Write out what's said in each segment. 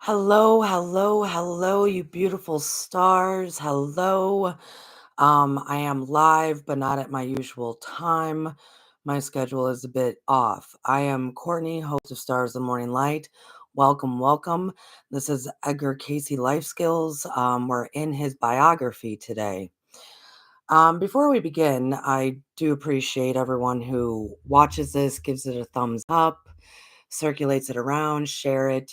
Hello, hello, hello, you beautiful stars. Hello. I am live, but not at my usual time. My schedule is a bit off. I am Courtney, host of Stars the Morning Light. Welcome, welcome. This is Edgar Cayce Life Skills. We're in his biography today. Before we begin, I do appreciate everyone who watches this, gives it a thumbs up, circulates it around, share it,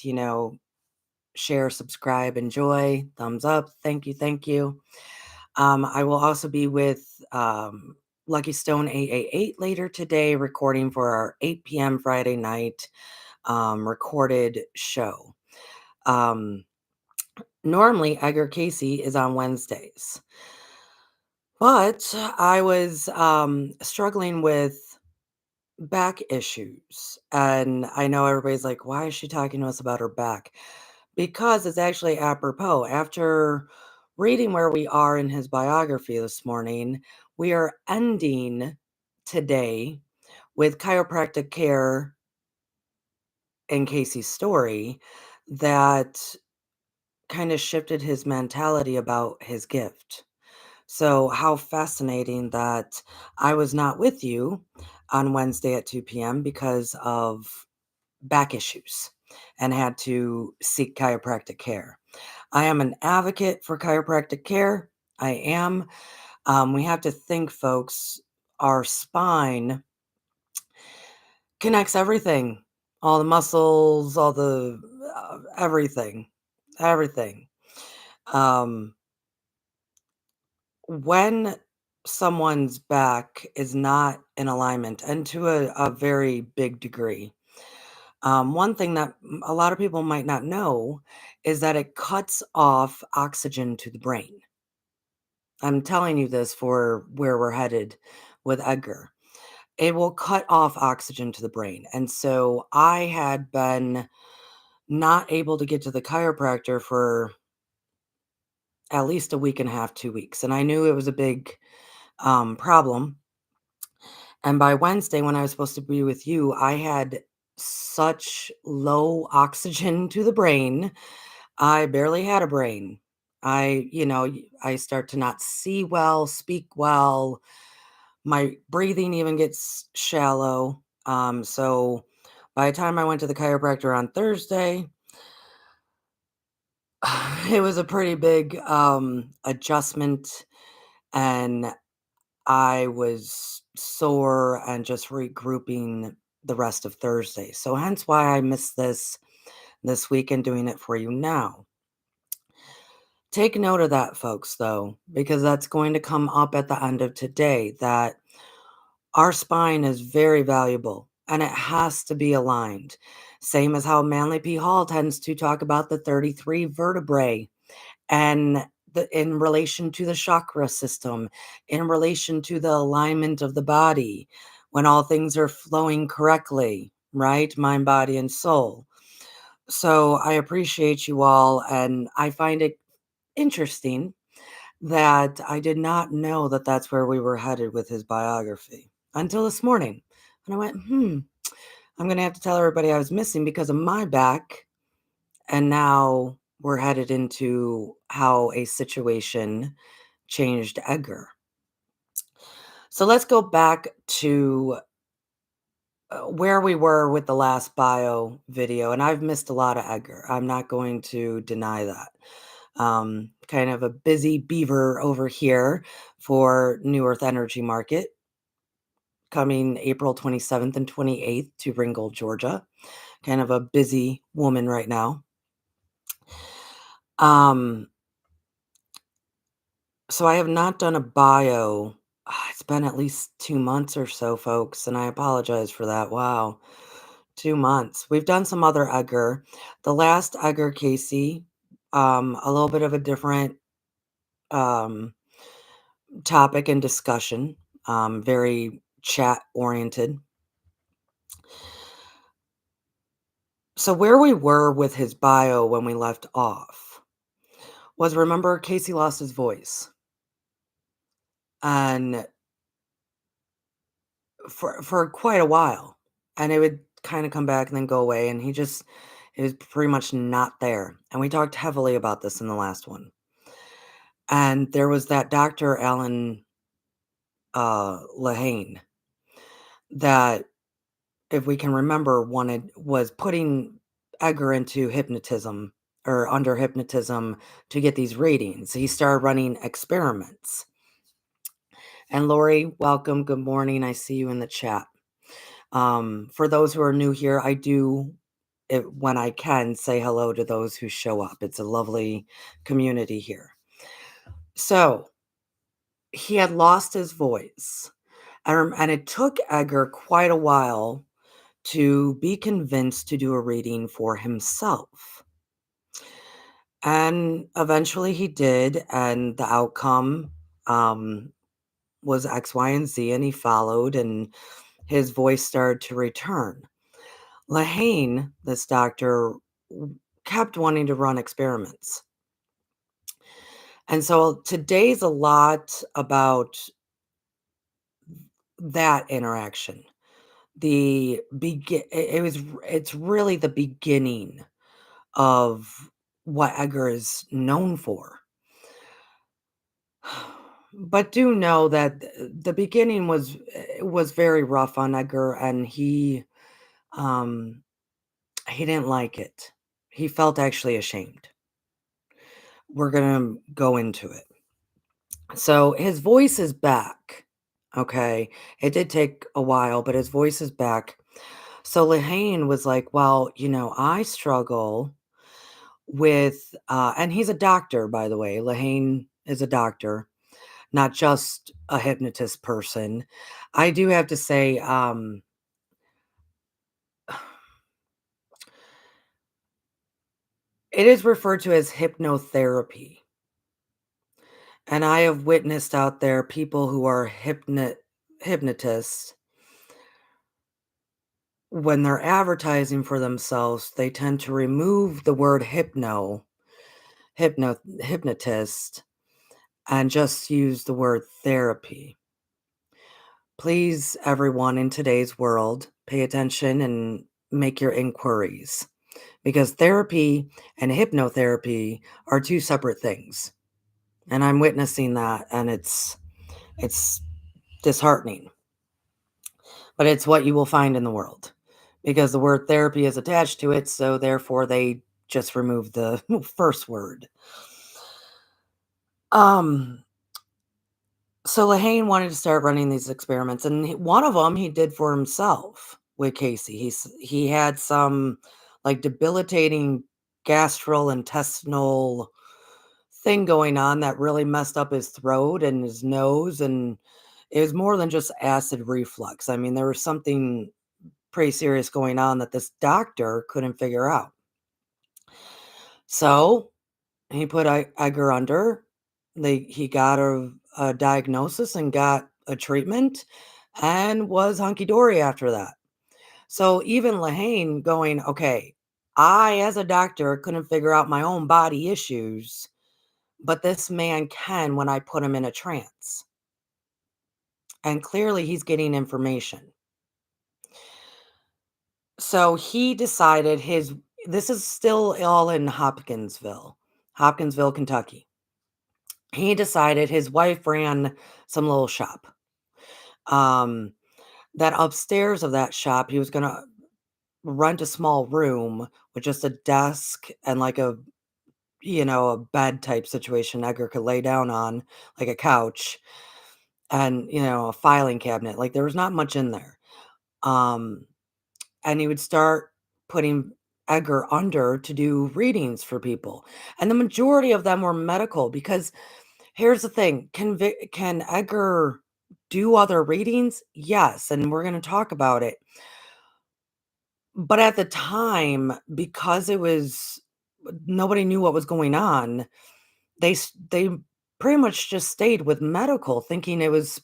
share, subscribe, enjoy, thumbs up. Thank you. Thank you. I will also be with Lucky Stone 888 later today, recording for our 8 p.m. Friday night recorded show. Normally, Edgar Cayce is on Wednesdays, but I was struggling with back issues. And I know everybody's like, why is she talking to us about her back? Because it's actually apropos. After reading where we are in his biography this morning, we are ending today with chiropractic care in Casey's story that kind of shifted his mentality about his gift. So, how fascinating that I was not with you on Wednesday at 2 p.m. because of back issues and had to seek chiropractic care. I am an advocate for chiropractic care. I am. We have to think, folks, our spine connects everything, all the muscles, all the everything, everything. Um, when someone's back is not in alignment, and to a very big degree, one thing that a lot of people might not know is that it cuts off oxygen to the brain. I'm telling you this for where we're headed with Edgar. It will cut off oxygen to the brain. And so I had been not able to get to the chiropractor for at least a week and a half, 2 weeks. And I knew it was a big problem. And by Wednesday, when I was supposed to be with you, I had such low oxygen to the brain. I barely had a brain. I start to not see well, speak well. My breathing even gets shallow. So by the time I went to the chiropractor on Thursday, it was a pretty big adjustment, and I was sore and just regrouping the rest of Thursday. So hence why I missed this week and doing it for you now. Take note of that, folks, though, because that's going to come up at the end of today, that our spine is very valuable and it has to be aligned. Same as how Manly P. Hall tends to talk about the 33 vertebrae and in relation to the chakra system, in relation to the alignment of the body, when all things are flowing correctly, right? Mind, body, and soul. So I appreciate you all, and I find it interesting that I did not know that that's where we were headed with his biography until this morning. And I went, I'm going to have to tell everybody I was missing because of my back. And now we're headed into how a situation changed Edgar. So let's go back to where we were with the last bio video. And I've missed a lot of Edgar. I'm not going to deny that. Kind of a busy beaver over here for New Earth Energy Market coming April 27th and 28th to Ringgold, Georgia. Kind of a busy woman right now. Um, so I have not done a bio. It's been at least 2 months or so, folks, and I apologize for that. Wow. 2 months. We've done some other Edgar. The last Edgar Cayce, a little bit of a different um topic and discussion, very chat oriented. So, where we were with his bio when we left off was, remember, Casey lost his voice. And for quite a while. And it would kind of come back and then go away. And It was pretty much not there, and we talked heavily about this in the last one. And there was that Dr. Alan, Lehane that, if we can remember, was putting Edgar into hypnotism or under hypnotism to get these readings. He started running experiments. And Lori, welcome. Good morning. I see you in the chat. For those who are new here, I do, when I can, say hello to those who show up. It's a lovely community here. So he had lost his voice, and it took Edgar quite a while to be convinced to do a reading for himself. And eventually he did, and the outcome was X, Y, and Z, and he followed, and his voice started to return. Lehane, this doctor, kept wanting to run experiments. And so today's a lot about that interaction. It's really the beginning of what Edgar is known for. But do know that the beginning was very rough on Edgar, and he didn't like it. He felt actually ashamed. We're gonna go into it. So his voice is back. Okay. It did take a while, but his voice is back. So Lehane was like, well, I struggle with, and he's a doctor, by the way. Lehane is a doctor, not just a hypnotist person. I do have to say, it is referred to as hypnotherapy. And I have witnessed out there people who are hypnotists. When they're advertising for themselves, they tend to remove the word hypnotist, and just use the word therapy. Please, everyone in today's world, pay attention and make your inquiries, because therapy and hypnotherapy are two separate things. And I'm witnessing that, and it's disheartening. But it's what you will find in the world, because the word therapy is attached to it, so therefore they just remove the first word. Um, so Lehane wanted to start running these experiments, and one of them he did for himself with Cayce. He had some like debilitating gastrointestinal thing going on that really messed up his throat and his nose, and it was more than just acid reflux. I mean, there was something pretty serious going on that this doctor couldn't figure out. So he put Edgar under. He got a diagnosis and got a treatment, and was hunky dory after that. So even Lehane going, okay, I as a doctor couldn't figure out my own body issues, but this man can when I put him in a trance. And clearly he's getting information. So he decided this is still all in Hopkinsville, Kentucky. He decided his wife ran some little shop. Um, that upstairs of that shop, he was gonna rent a small room with just a desk and like a bed type situation Edgar could lay down on, like a couch, and a filing cabinet. Like there was not much in there. Um, and he would start putting Edgar under to do readings for people. And the majority of them were medical, because here's the thing, can Edgar do other readings? Yes, and we're going to talk about it. But at the time, because it was nobody knew what was going on, they pretty much just stayed with medical, thinking it was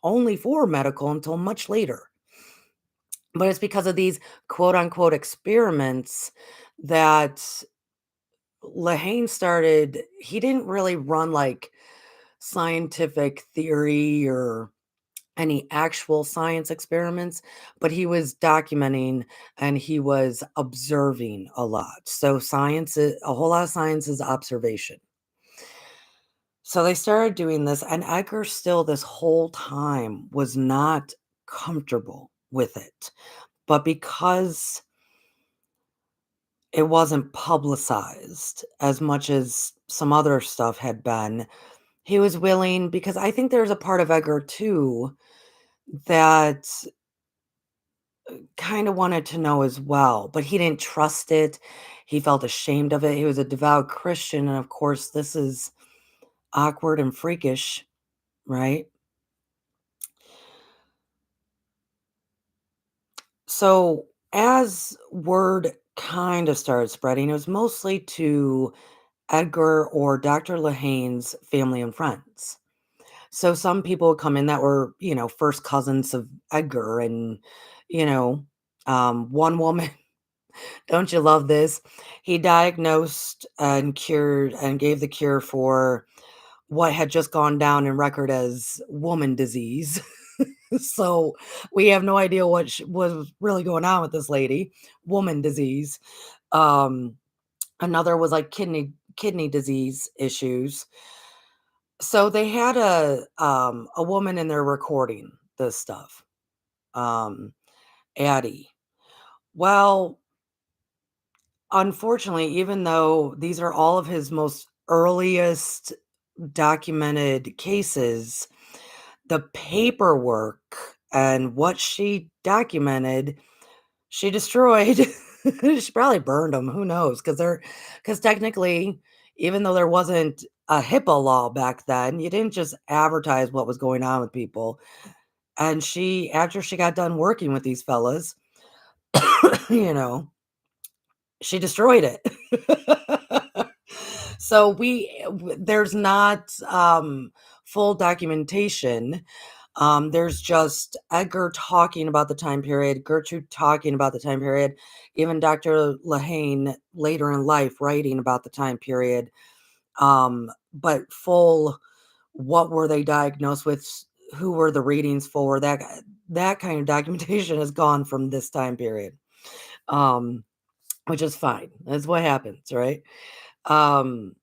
only for medical until much later. But it's because of these quote unquote experiments that Lehane started. He didn't really run like scientific theory or any actual science experiments, but he was documenting and he was observing a lot. So science is a whole lot of science is observation. So they started doing this, and Edgar still this whole time was not comfortable with it. But because it wasn't publicized as much as some other stuff had been, he was willing, because I think there's a part of Edgar too that kinda wanted to know as well, but he didn't trust it. He felt ashamed of it. He was a devout Christian, and of course, this is awkward and freakish, right? So, as word kind of started spreading, it was mostly to Edgar or Dr. Lahane's family and friends. So some people would come in that were, first cousins of Edgar and, you know, one woman, don't you love this? He diagnosed and cured and gave the cure for what had just gone down in record as woman disease. So we have no idea what was really going on with this lady, woman disease. Um, Another was like kidney disease issues. So they had a woman in there recording this stuff, um, Addie. Well, unfortunately, even though these are all of his most earliest documented cases, the paperwork and what she documented, she destroyed. She probably burned them. Who knows? Because technically, even though there wasn't a HIPAA law back then, you didn't just advertise what was going on with people. And she, after she got done working with these fellas, you know, she destroyed it. So there's not full documentation. There's just Edgar talking about the time period, Gertrude talking about the time period, even Dr. Lahane later in life writing about the time period. But full, what were they diagnosed with? Who were the readings for? That kind of documentation is gone from this time period. Um, which is fine. That's what happens, right? Um,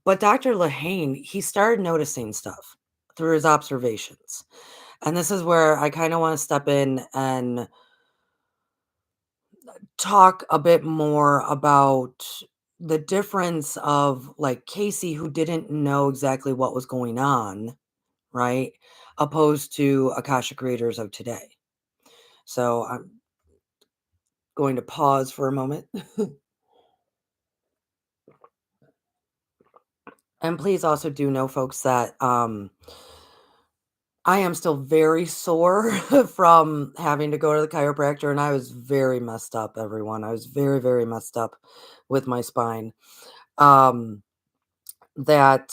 but Dr. Lahane, he started noticing stuff through his observations. And this is where I kind of want to step in and talk a bit more about the difference of like Casey, who didn't know exactly what was going on, right? Opposed to Akashic readers of today. So I'm going to pause for a moment. And please also do know, folks, that I am still very sore from having to go to the chiropractor, and I was very messed up, everyone. I was very, very messed up with my spine. Um, that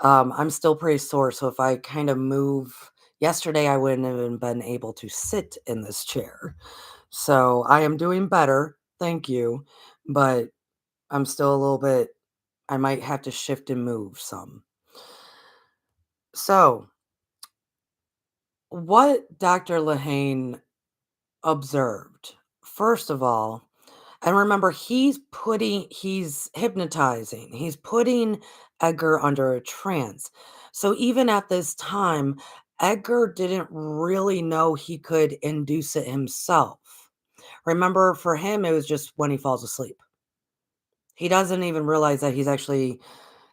I'm still pretty sore. So if I kind of move, yesterday I wouldn't have even been able to sit in this chair. So I am doing better. Thank you. But I'm still a little bit, I might have to shift and move some. So, what Dr. Lahane observed, first of all, and remember, he's hypnotizing, he's putting Edgar under a trance. So even at this time, Edgar didn't really know he could induce it himself. Remember, for him, it was just when he falls asleep. He doesn't even realize that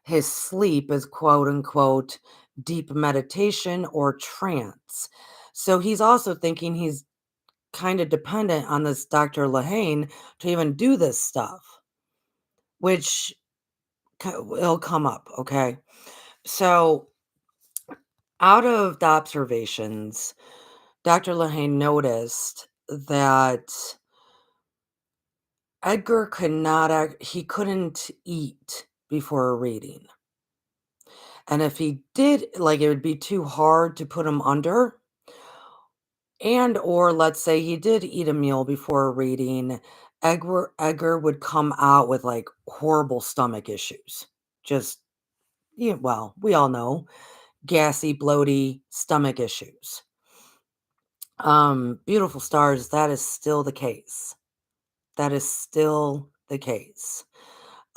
his sleep is quote unquote deep meditation or trance. So he's also thinking he's kind of dependent on this Dr. Lahane to even do this stuff, which will come up. Okay. So, out of the observations, Dr. Lahane noticed that Edgar he couldn't eat before a reading. And if he did, like, it would be too hard to put him under. And or let's say he did eat a meal before a reading, Edgar would come out with like horrible stomach issues. Just, yeah, well, we all know gassy, bloaty stomach issues. Beautiful stars, that is still the case. That is still the case.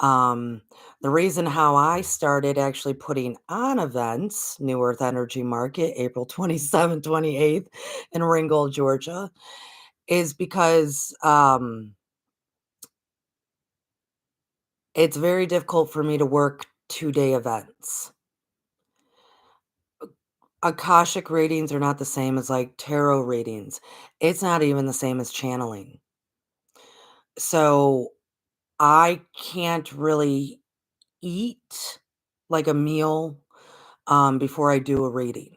Um, the reason how I started actually putting on events, New Earth Energy Market, April 27th, 28th in Ringgold, Georgia, is because it's very difficult for me to work 2-day events. Akashic readings are not the same as like tarot readings. It's not even the same as channeling. So I can't really eat like a meal before I do a reading.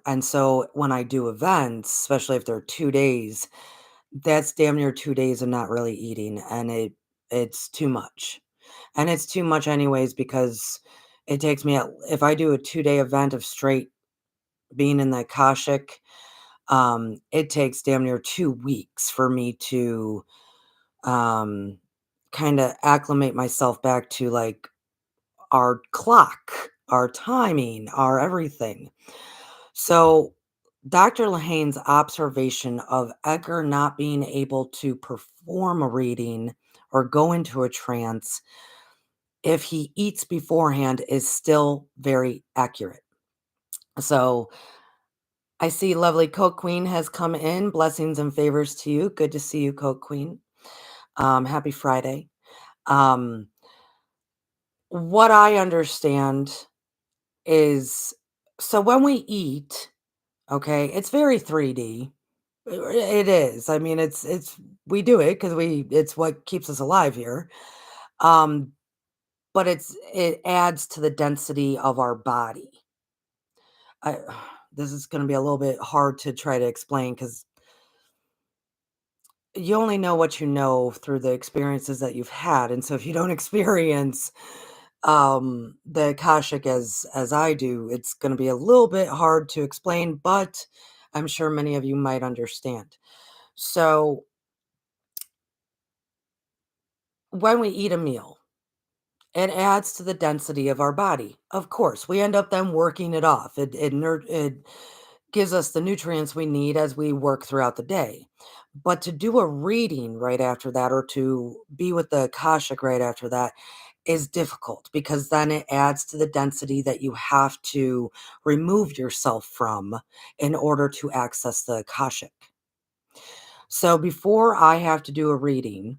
And so when I do events, especially if they're 2 days, that's damn near 2 days of not really eating, and it's too much. And it's too much anyways because it takes me at if I do a 2-day event of straight being in the Akashic, it takes damn near 2 weeks for me to um kind of acclimate myself back to like our clock, our timing, our everything. So, Dr. Lahane's observation of Edgar not being able to perform a reading or go into a trance if he eats beforehand is still very accurate. So, I see lovely Coke Queen has come in. Blessings and favors to you. Good to see you, Coke Queen. Happy Friday. Um, what I understand is so when we eat, okay, it's very 3D. It is. I mean, it's we do it because it's what keeps us alive here. Um, but it adds to the density of our body. I this is gonna be a little bit hard to try to explain because you only know what you know through the experiences that you've had. And so if you don't experience the Akashic as I do, it's gonna be a little bit hard to explain, but I'm sure many of you might understand. So when we eat a meal, it adds to the density of our body. Of course, we end up then working it off. It gives us the nutrients we need as we work throughout the day. But to do a reading right after that or to be with the Akashic right after that is difficult because then it adds to the density that you have to remove yourself from in order to access the Akashic. So before I have to do a reading,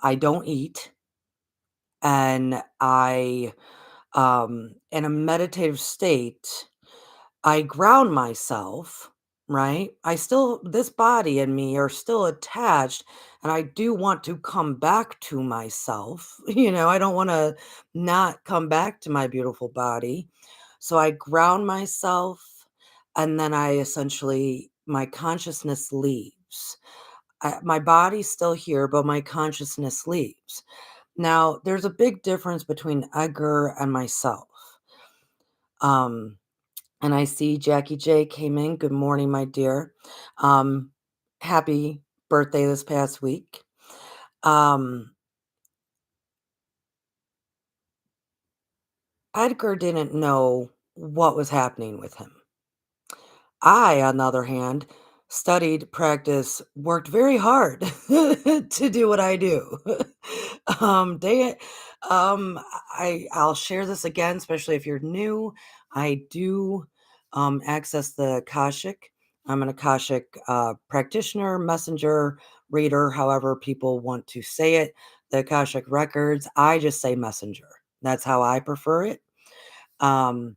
I don't eat and in a meditative state, I ground myself, right? This body and me are still attached, and I do want to come back to myself. I don't want to not come back to my beautiful body. So I ground myself, and then my consciousness leaves. My body's still here, but my consciousness leaves. Now, there's a big difference between Edgar and myself. Um, and I see Jackie J came in. Good morning, my dear. Um, Happy birthday this past week. Um, Edgar didn't know what was happening with him. I, on the other hand, studied, practiced, worked very hard to do what I do. They, I'll share this again, especially if you're new. I do access the Akashic. I'm an Akashic practitioner, messenger, reader, however people want to say it. The Akashic records. I just say messenger. That's how I prefer it. Um,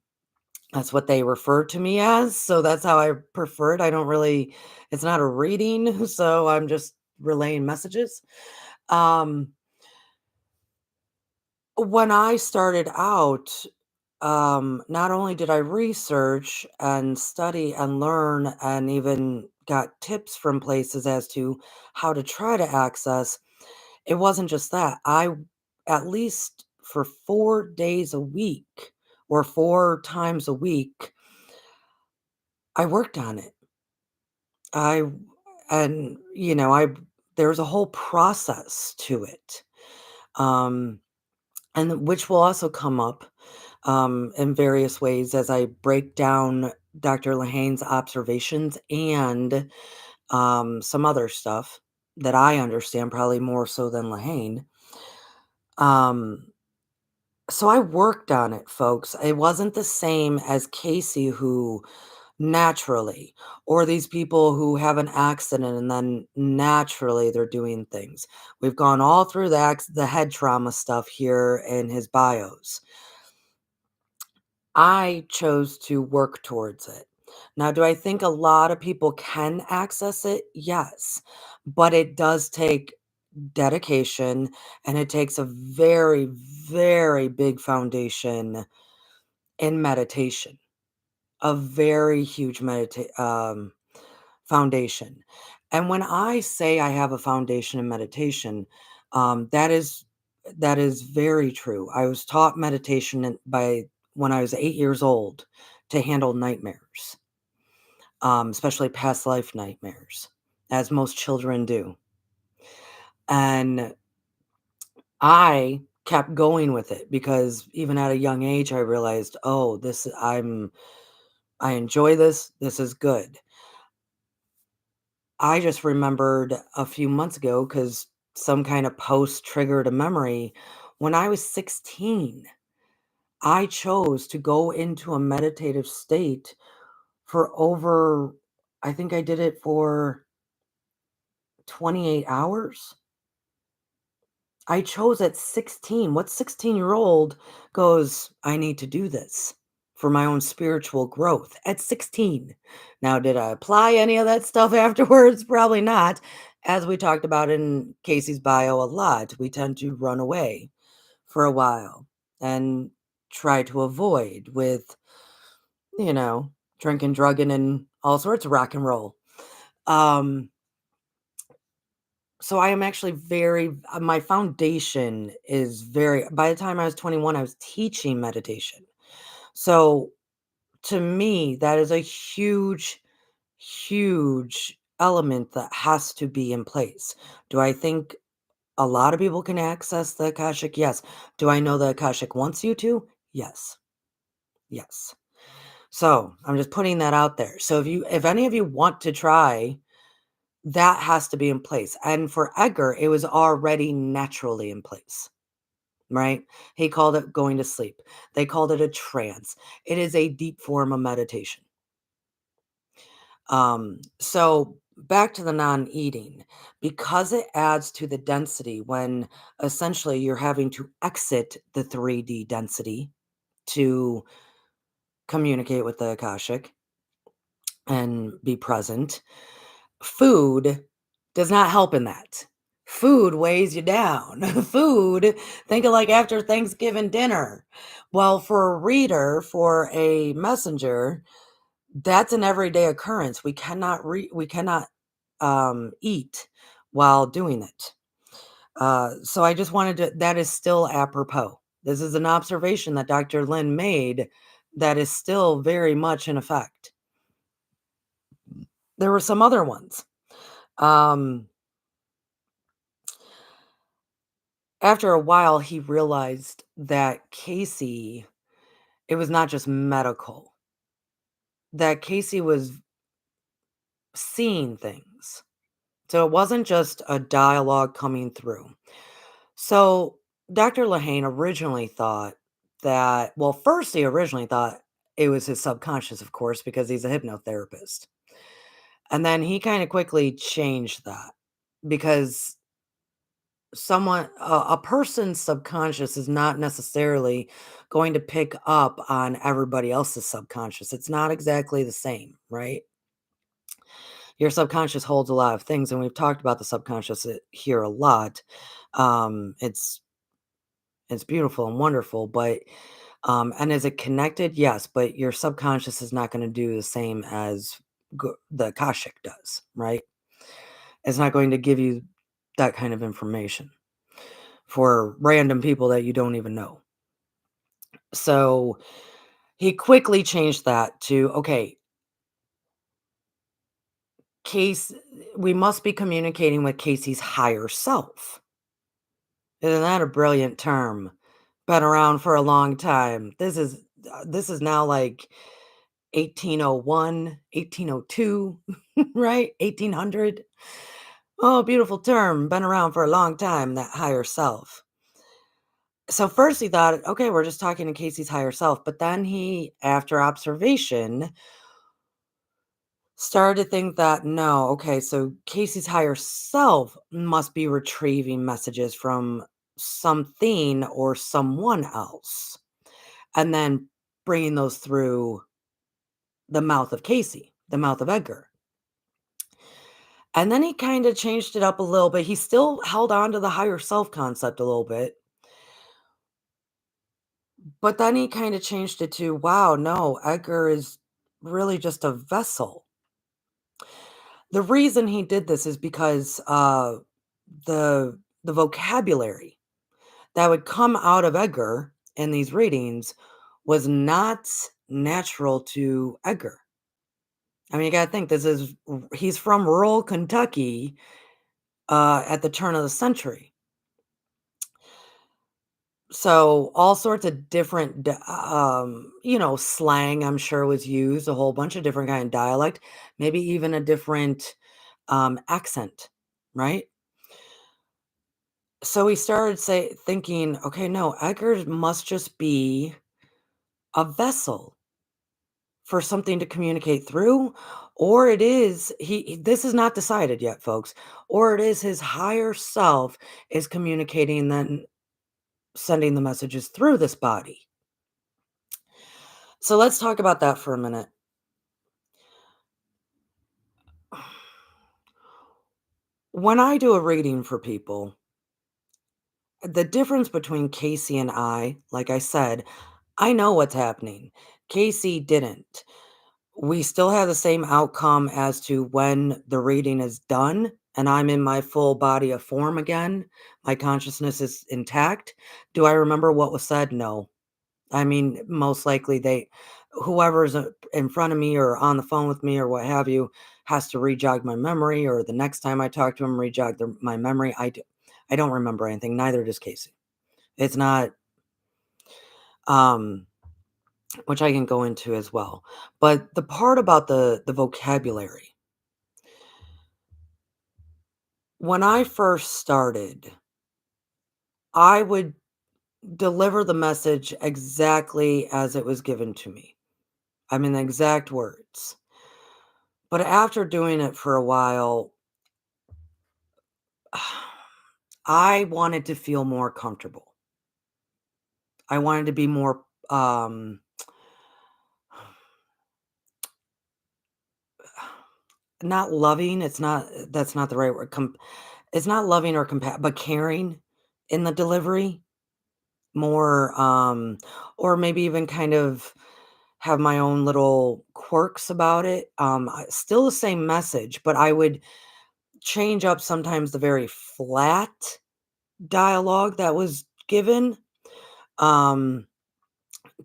that's what they refer to me as, so that's how I prefer it. I don't really it's not a reading, so I'm just relaying messages. Um, when I started out, not only did I research and study and learn and even got tips from places as to how to try to access, it wasn't just that. At least for 4 days a week or 4 times a week, I worked on it. I and, there's a whole process to it, um, and which will also come up. in various ways as I break down Dr. Lahane's observations and some other stuff that I understand probably more so than Lahane. Um, so I worked on it, folks. It wasn't the same as Casey, who naturally, or these people who have an accident and then naturally they're doing things. We've gone all through the head trauma stuff here in his bios. I chose to work towards it. Now, do I think a lot of people can access it? Yes. But it does take dedication and it takes a very, very big foundation in meditation, a very huge foundation. And when I say I have a foundation in meditation, that is very true. I was taught meditation by when I was 8 years old to handle nightmares, especially past life nightmares, as most children do. And I kept going with it because even at a young age, I realized, oh, I enjoy this. This is good. I just remembered a few months ago because some kind of post triggered a memory. When I was 16, I chose to go into a meditative state for over, I think I did it for 28 hours. I chose at 16. What 16-year-old goes, I need to do this for my own spiritual growth at 16? Now, did I apply any of that stuff afterwards? Probably not. As we talked about in Casey's bio a lot, we tend to run away for a while and try to avoid with, you know, drinking, drugging, and all sorts of rock and roll. Um, So I am actually very my foundation is very by the time I was 21, I was teaching meditation. So to me, that is a huge, huge element that has to be in place. Do I think a lot of people can access the Akashic? Yes. Do I know the Akashic wants you to? Yes. Yes. So I'm just putting that out there. So if any of you want to try, that has to be in place, and for Edgar, it was already naturally in place, right? He called it going to sleep. They called it a trance. It is a deep form of meditation. So back to the non-eating, because it adds to the density when essentially you're having to exit the 3D density to communicate with the Akashic and be present. Food does not help in that. Food weighs you down. Food, think of like after Thanksgiving dinner. Well, for a reader, for a messenger, that's an everyday occurrence. We cannot eat while doing it. So I just wanted to that is still apropos. This is an observation that Dr. Lynn made that is still very much in effect. There were some other ones. Um, After a while, he realized that Casey it was not just medical, that Casey was seeing things. So it wasn't just a dialogue coming through. So Dr. Lehane originally thought that, well, first he originally thought it was his subconscious, of course, because he's a hypnotherapist. And then he kind of quickly changed that because a person's subconscious is not necessarily going to pick up on everybody else's subconscious. It's not exactly the same, right? Your subconscious holds a lot of things, and we've talked about the subconscious here a lot. It's beautiful and wonderful, but and is it connected? Yes, but your subconscious is not going to do the same as the Akashic does, right? It's not going to give you that kind of information for random people that you don't even know. So he quickly changed that to, okay, Case, we must be communicating with Casey's higher self. Isn't that a brilliant term? been around for a long time. This is now like 1801, 1802, right? 1800. Oh, beautiful term. Been around for a long time, that higher self. So first he thought, okay, we're just talking to Casey's higher self. But then he, after observation, started to think that no, okay, so Casey's higher self must be retrieving messages from something or someone else and then bringing those through the mouth of Casey, the mouth of Edgar. And then he kind of changed it up a little bit. He still held on to the higher self concept a little bit, but then he kind of changed it to, wow, no, Edgar is really just a vessel. The reason he did this is because the vocabulary that would come out of Edgar in these readings was not natural to Edgar. I mean, you gotta think he's from rural Kentucky at the turn of the century. So all sorts of different slang I'm sure was used, a whole bunch of different kind of dialect, maybe even a different accent, right? So we started thinking, okay, no, Edgar must just be a vessel for something to communicate through, or it is this is not decided yet, folks, or it is his higher self is communicating, then sending the messages through this body. So let's talk about that for a minute. When I do a reading for people, the difference between Casey and like I said, I know what's happening. Casey didn't. We still have the same outcome as to when the reading is done and I'm in my full body of form again. My consciousness is intact. Do I remember what was said? No. I mean, most likely whoever's in front of me or on the phone with me or what have you has to rejog my memory, or the next time I talk to him, my memory. I don't remember anything. Neither does Casey. It's not, um, which I can go into as well. But the part about the vocabulary, when I first started, I would deliver the message exactly as it was given to me. I mean, the exact words. But after doing it for a while, I wanted to feel more comfortable. I wanted to be more, not loving. That's not the right word. It's not loving or but caring in the delivery more, or maybe even kind of have my own little quirks about it. Still the same message, but I would change up sometimes the very flat dialogue that was given, um,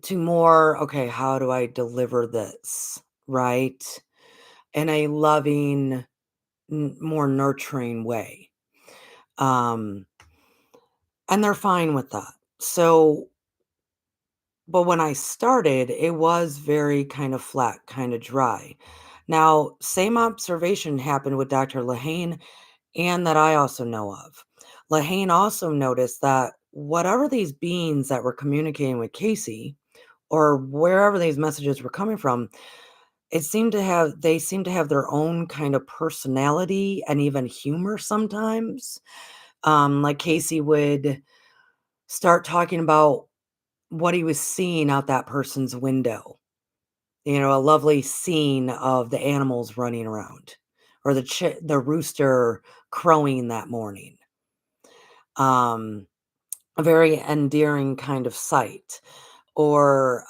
to more, okay, how do I deliver this, right? In a loving, more nurturing way. Um, and they're fine with that. So, but when I started, it was very kind of flat, kind of dry. Now, same observation happened with Dr. Lahane, and that I also know of. Lahane also noticed that whatever these beings that were communicating with Casey, or wherever these messages were coming from, they seem to have their own kind of personality and even humor sometimes. Like Casey would start talking about what he was seeing out that person's window. You know, a lovely scene of the animals running around, or the rooster crowing that morning. Um, a very endearing kind of sight, or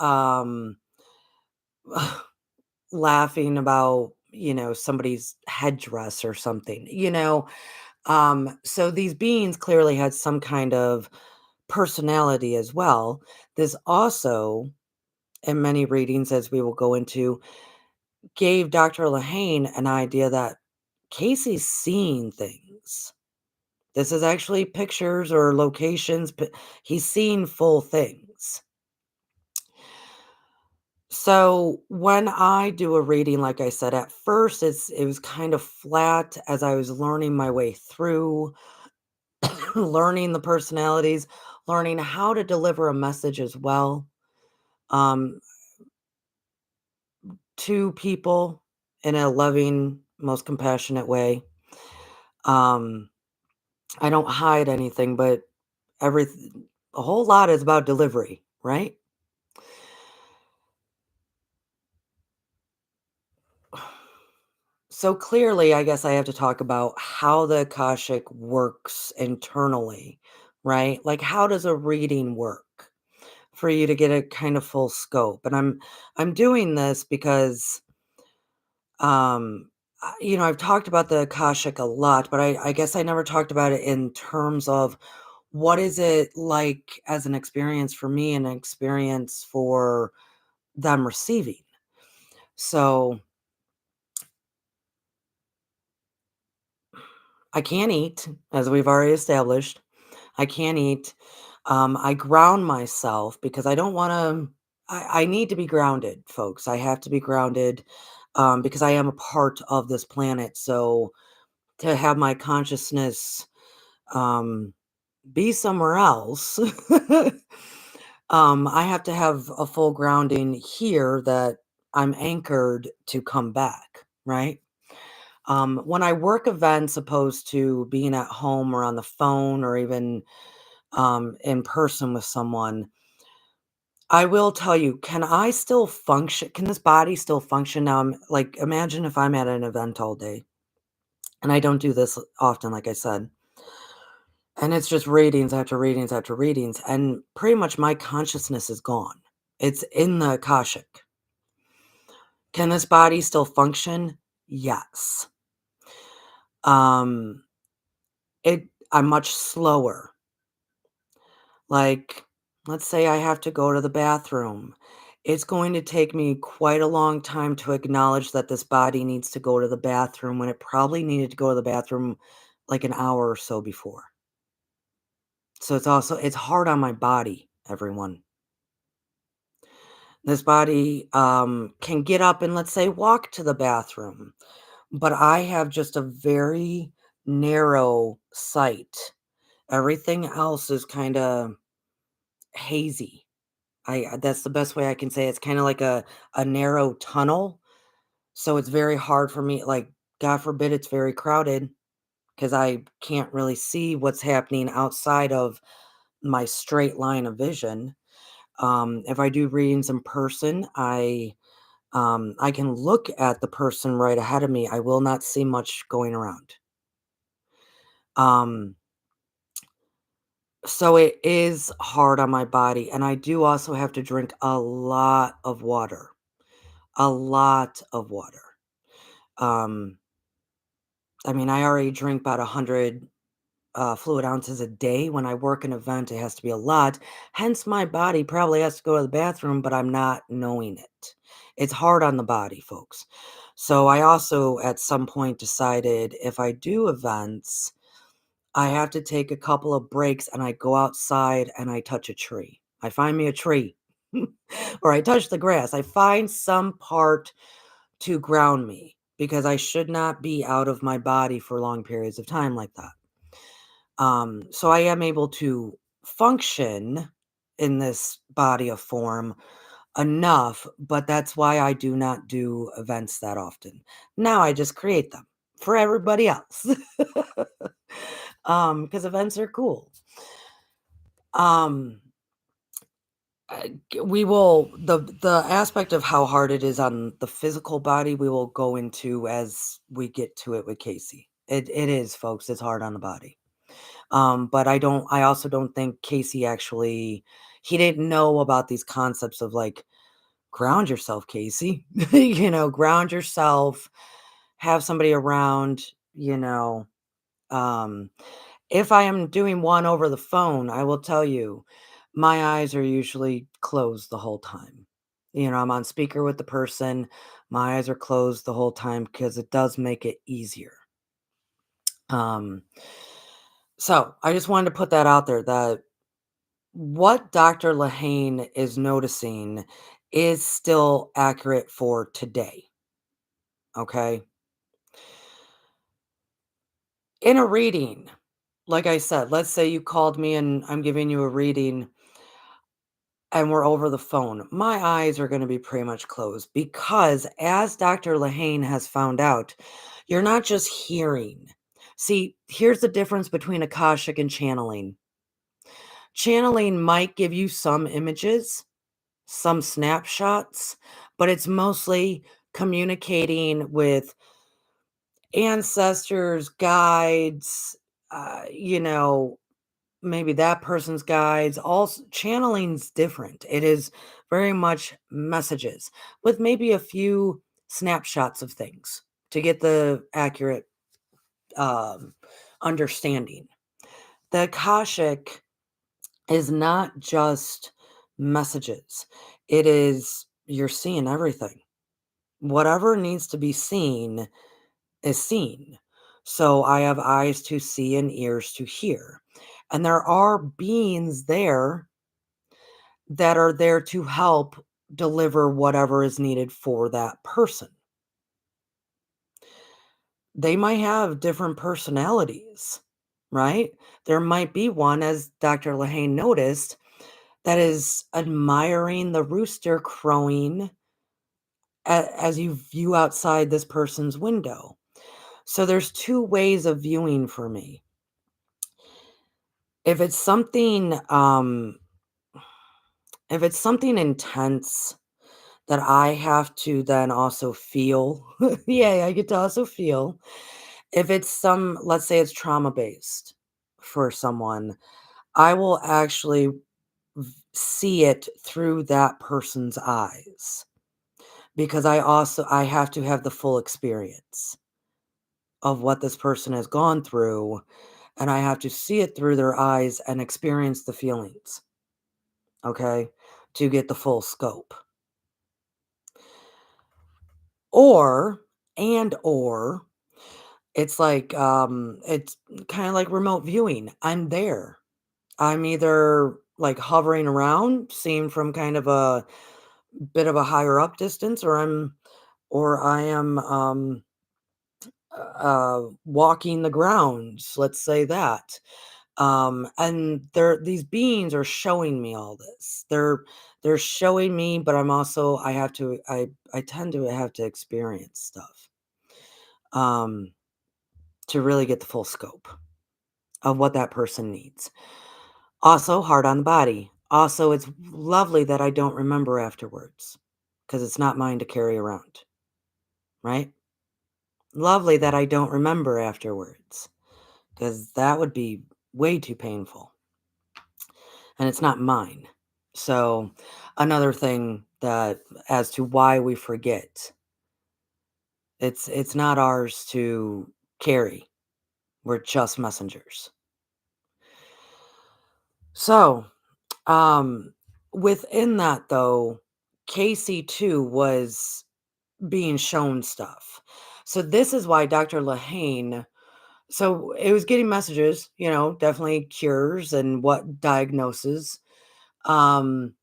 laughing about, somebody's headdress or something, so these beings clearly had some kind of personality as well. This also, in many readings, as we will go into, gave Dr. Lahane an idea that Casey's seeing things. This is actually pictures or locations, but he's seeing full things. So when I do a reading, like I said, at first it was kind of flat as I was learning my way through, learning the personalities, learning how to deliver a message as well, um, to people in a loving, most compassionate way. Um, I don't hide anything, but every a whole lot is about delivery, right? So clearly, I guess I have to talk about how the Akashic works internally, right? Like, how does a reading work for you to get a kind of full scope? And I'm doing this because I've talked about the Akashic a lot, but I guess I never talked about it in terms of what is it like as an experience for me and an experience for them receiving. So I can't eat, as we've already established. I can't eat. I ground myself because I don't want to. I need to be grounded, folks. I have to be grounded because I am a part of this planet. So to have my consciousness um, be somewhere else, I have to have a full grounding here that I'm anchored to come back, right? When I work events, opposed to being at home or on the phone or even in person with someone, I will tell you, can I still function? Can this body still function now? Like, imagine if I'm at an event all day, and I don't do this often, like I said, and it's just readings after readings after readings, and pretty much my consciousness is gone. It's in the Akashic. Can this body still function? Yes. Um, I'm much slower. Like, let's say I have to go to the bathroom. It's going to take me quite a long time to acknowledge that this body needs to go to the bathroom when it probably needed to go to the bathroom like an hour or so before. So it's hard on my body, everyone. This body can get up and, let's say, walk to the bathroom, but I have just a very narrow sight. Everything else is kind of hazy. That's the best way I can say it. It's kinda like a narrow tunnel, so it's very hard for me, like, God forbid it's very crowded, because I can't really see what's happening outside of my straight line of vision. If I do readings in person, I can look at the person right ahead of me. I will not see much going around. Um, so it is hard on my body, and I do also have to drink a lot of water. A lot of water. Um, I mean, I already drink about 100 fluid ounces a day. When I work an event, it has to be a lot. Hence, my body probably has to go to the bathroom, but I'm not knowing it. It's hard on the body, folks. So, I also at some point decided if I do events, I have to take a couple of breaks and I go outside and I touch a tree. I find me a tree or I touch the grass. I find some part to ground me because I should not be out of my body for long periods of time like that. So I am able to function in this body of form enough, but that's why I do not do events that often. Now I just create them for everybody else. Because events are cool. Um, we will the aspect of how hard it is on the physical body, we will go into as we get to it with Casey. It is, folks, it's hard on the body. But I also don't think Casey actually he didn't know about these concepts of like ground yourself, Casey. Ground yourself, have somebody around, you know. Um, if I am doing one over the phone, I will tell you, my eyes are usually closed the whole time. I'm on speaker with the person, my eyes are closed the whole time because it does make it easier. Um, So I just wanted to put that out there that what Dr. Lahane is noticing is still accurate for today. Okay. In a reading, like I said, let's say you called me and I'm giving you a reading and we're over the phone. My eyes are going to be pretty much closed because, as Dr. Lahane has found out, you're not just hearing. See, here's the difference between Akashic and channeling. Channeling might give you some images, some snapshots, but it's mostly communicating with ancestors, guides, you know, maybe that person's guides. Also, channeling's different. It is very much messages with maybe a few snapshots of things to get the accurate um, understanding. The Akashic is not just messages. It is you're seeing everything. Whatever needs to be seen is seen. So I have eyes to see and ears to hear. And there are beings there that are there to help deliver whatever is needed for that person. They might have different personalities, right? There might be one, as Dr. Lahane noticed, that is admiring the rooster crowing as you view outside this person's window. So there's two ways of viewing for me. If it's something, if it's something intense that I have to then also feel, yeah, I get to also feel. If it's some, let's say it's trauma based for someone, I will actually see it through that person's eyes because I have to have the full experience of what this person has gone through, and I have to see it through their eyes and experience the feelings, okay, to get the full scope. Or or it's like, it's kinda like remote viewing. I'm there. I'm either, like, hovering around, seeing from kind of a bit of a higher up distance, or I am, walking the grounds, let's say that. And these beings are showing me all this. They're showing me, but I tend to have to experience stuff, um, to really get the full scope of what that person needs. Also, hard on the body. Also, it's lovely that I don't remember afterwards because it's not mine to carry around, right? Lovely that I don't remember afterwards because that would be way too painful and it's not mine. So, another thing that as to why we forget, it's not ours to carry. We're just messengers. So, um, within that though, Casey too was being shown stuff. So this is why Dr. Lahane, so it was getting messages, definitely cures and what diagnoses. Um,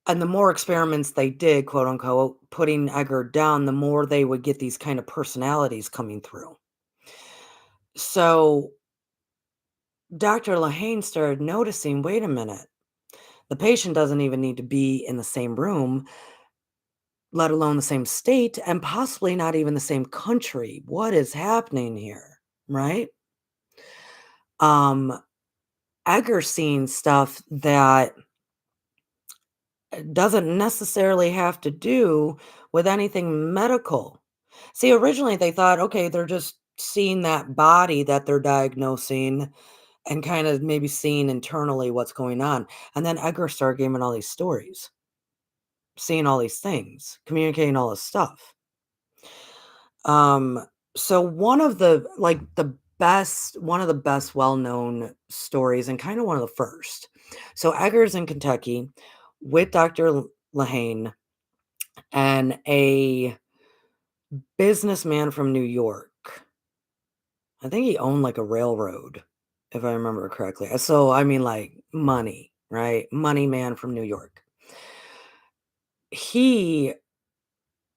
and the more experiments they did, quote unquote, putting Edgar down, the more they would get these kind of personalities coming through. So Dr. Lahane started noticing, wait a minute, the patient doesn't even need to be in the same room, let alone the same state, and possibly not even the same country. What is happening here? Right? Um, Edgar seeing stuff that doesn't necessarily have to do with anything medical. See, originally they thought, okay, they're just seeing that body that they're diagnosing and kind of maybe seeing internally what's going on. And then Edgar started giving all these stories, seeing all these things, communicating all this stuff. Um, so one of the best well-known stories and kind of one of the first. So Edgar's in Kentucky with Dr. Lahane and a businessman from New York. I think he owned, like, a railroad, if I remember correctly. So, I mean, like, money, right? Money man from New York. He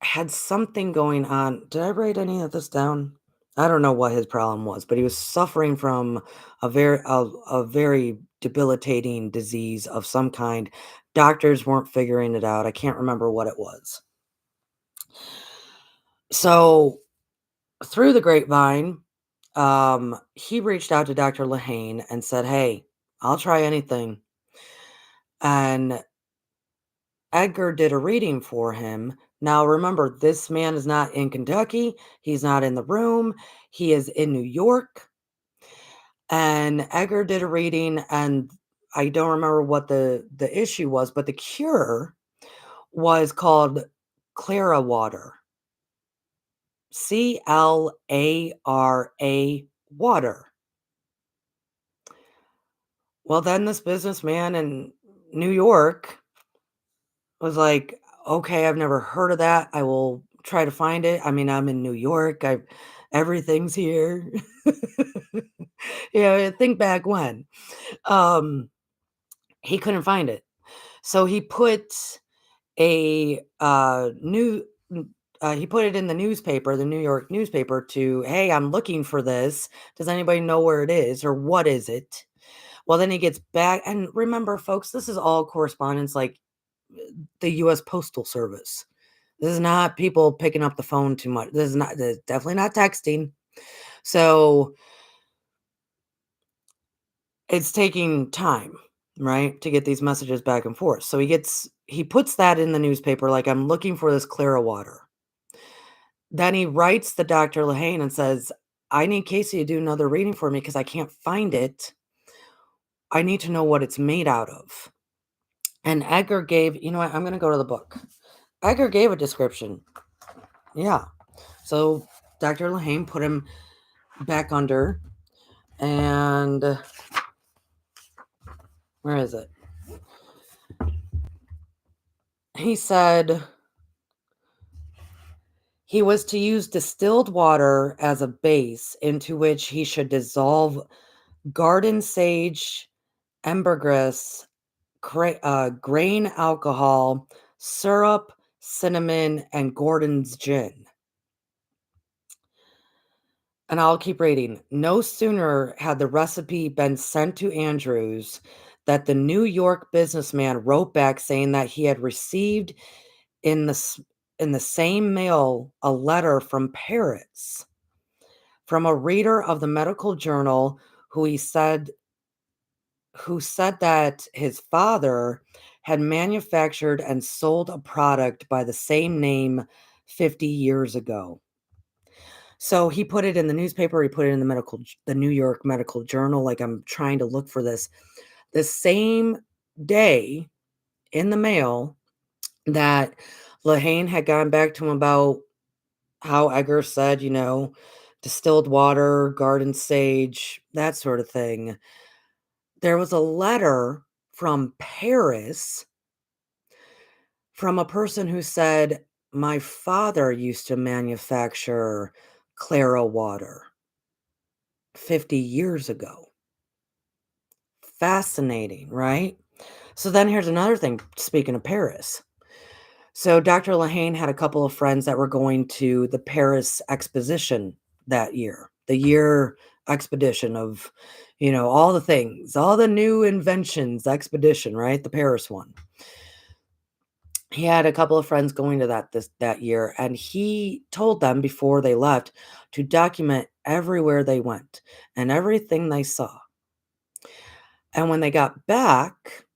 had something going on. Did I write any of this down? I don't know what his problem was, but he was suffering from a very debilitating disease of some kind. Doctors weren't figuring it out. I can't remember what it was. So, through the grapevine, he reached out to Dr. Lehane and said, "Hey, I'll try anything." And Edgar did a reading for him. Now, remember, this man is not in Kentucky. He's not in the room. He is in New York. And Edgar did a reading, and I don't remember what the issue was, but the cure was called Clara water. Clara water. Well, then this businessman in New York was like, "Okay, I've never heard of that. I will try to find it. I mean, I'm in New York. I everything's here." Think back when. Um, he couldn't find it. So he put a new he put it in the newspaper, the New York newspaper to, "Hey, I'm looking for this. Does anybody know where it is or what is it?" Well, then he gets back, and remember folks, this is all correspondence like the US Postal Service. This is not people picking up the phone too much. This is definitely not texting. So, it's taking time, right, to get these messages back and forth. So he puts that in the newspaper like, "I'm looking for this Clara water." Then he writes to Dr. Lehane and says, "I need Casey to do another reading for me because I can't find it. I need to know what it's made out of." And Edgar gave, you know what? I'm going to go to the book. Edgar gave a description. Yeah. So Dr. Lehane put him back under, and where is it? He said he was to use distilled water as a base into which he should dissolve garden sage, ambergris, grain alcohol, syrup, cinnamon, and Gordon's gin. And I'll keep reading. No sooner had the recipe been sent to Andrews that the New York businessman wrote back saying that he had received in the s- in the same mail a letter from Paris from a reader of the medical journal who he said who said that his father had manufactured and sold a product by the same name 50 years ago. So he put it in the newspaper, he put it in the New York Medical Journal, like, I'm trying to look for this. The same day in the mail that Lehane had gone back to him about how Edgar said, distilled water, garden sage, that sort of thing. There was a letter from Paris from a person who said, "My father used to manufacture Clara water 50 years ago." Fascinating, right? So then here's another thing, speaking of Paris. So Dr. Lehane had a couple of friends that were going to the Paris exposition that year, the year expedition of, all the things, all the new inventions expedition, right? The Paris one. He had a couple of friends going to that year, and he told them before they left to document everywhere they went and everything they saw. And when they got back,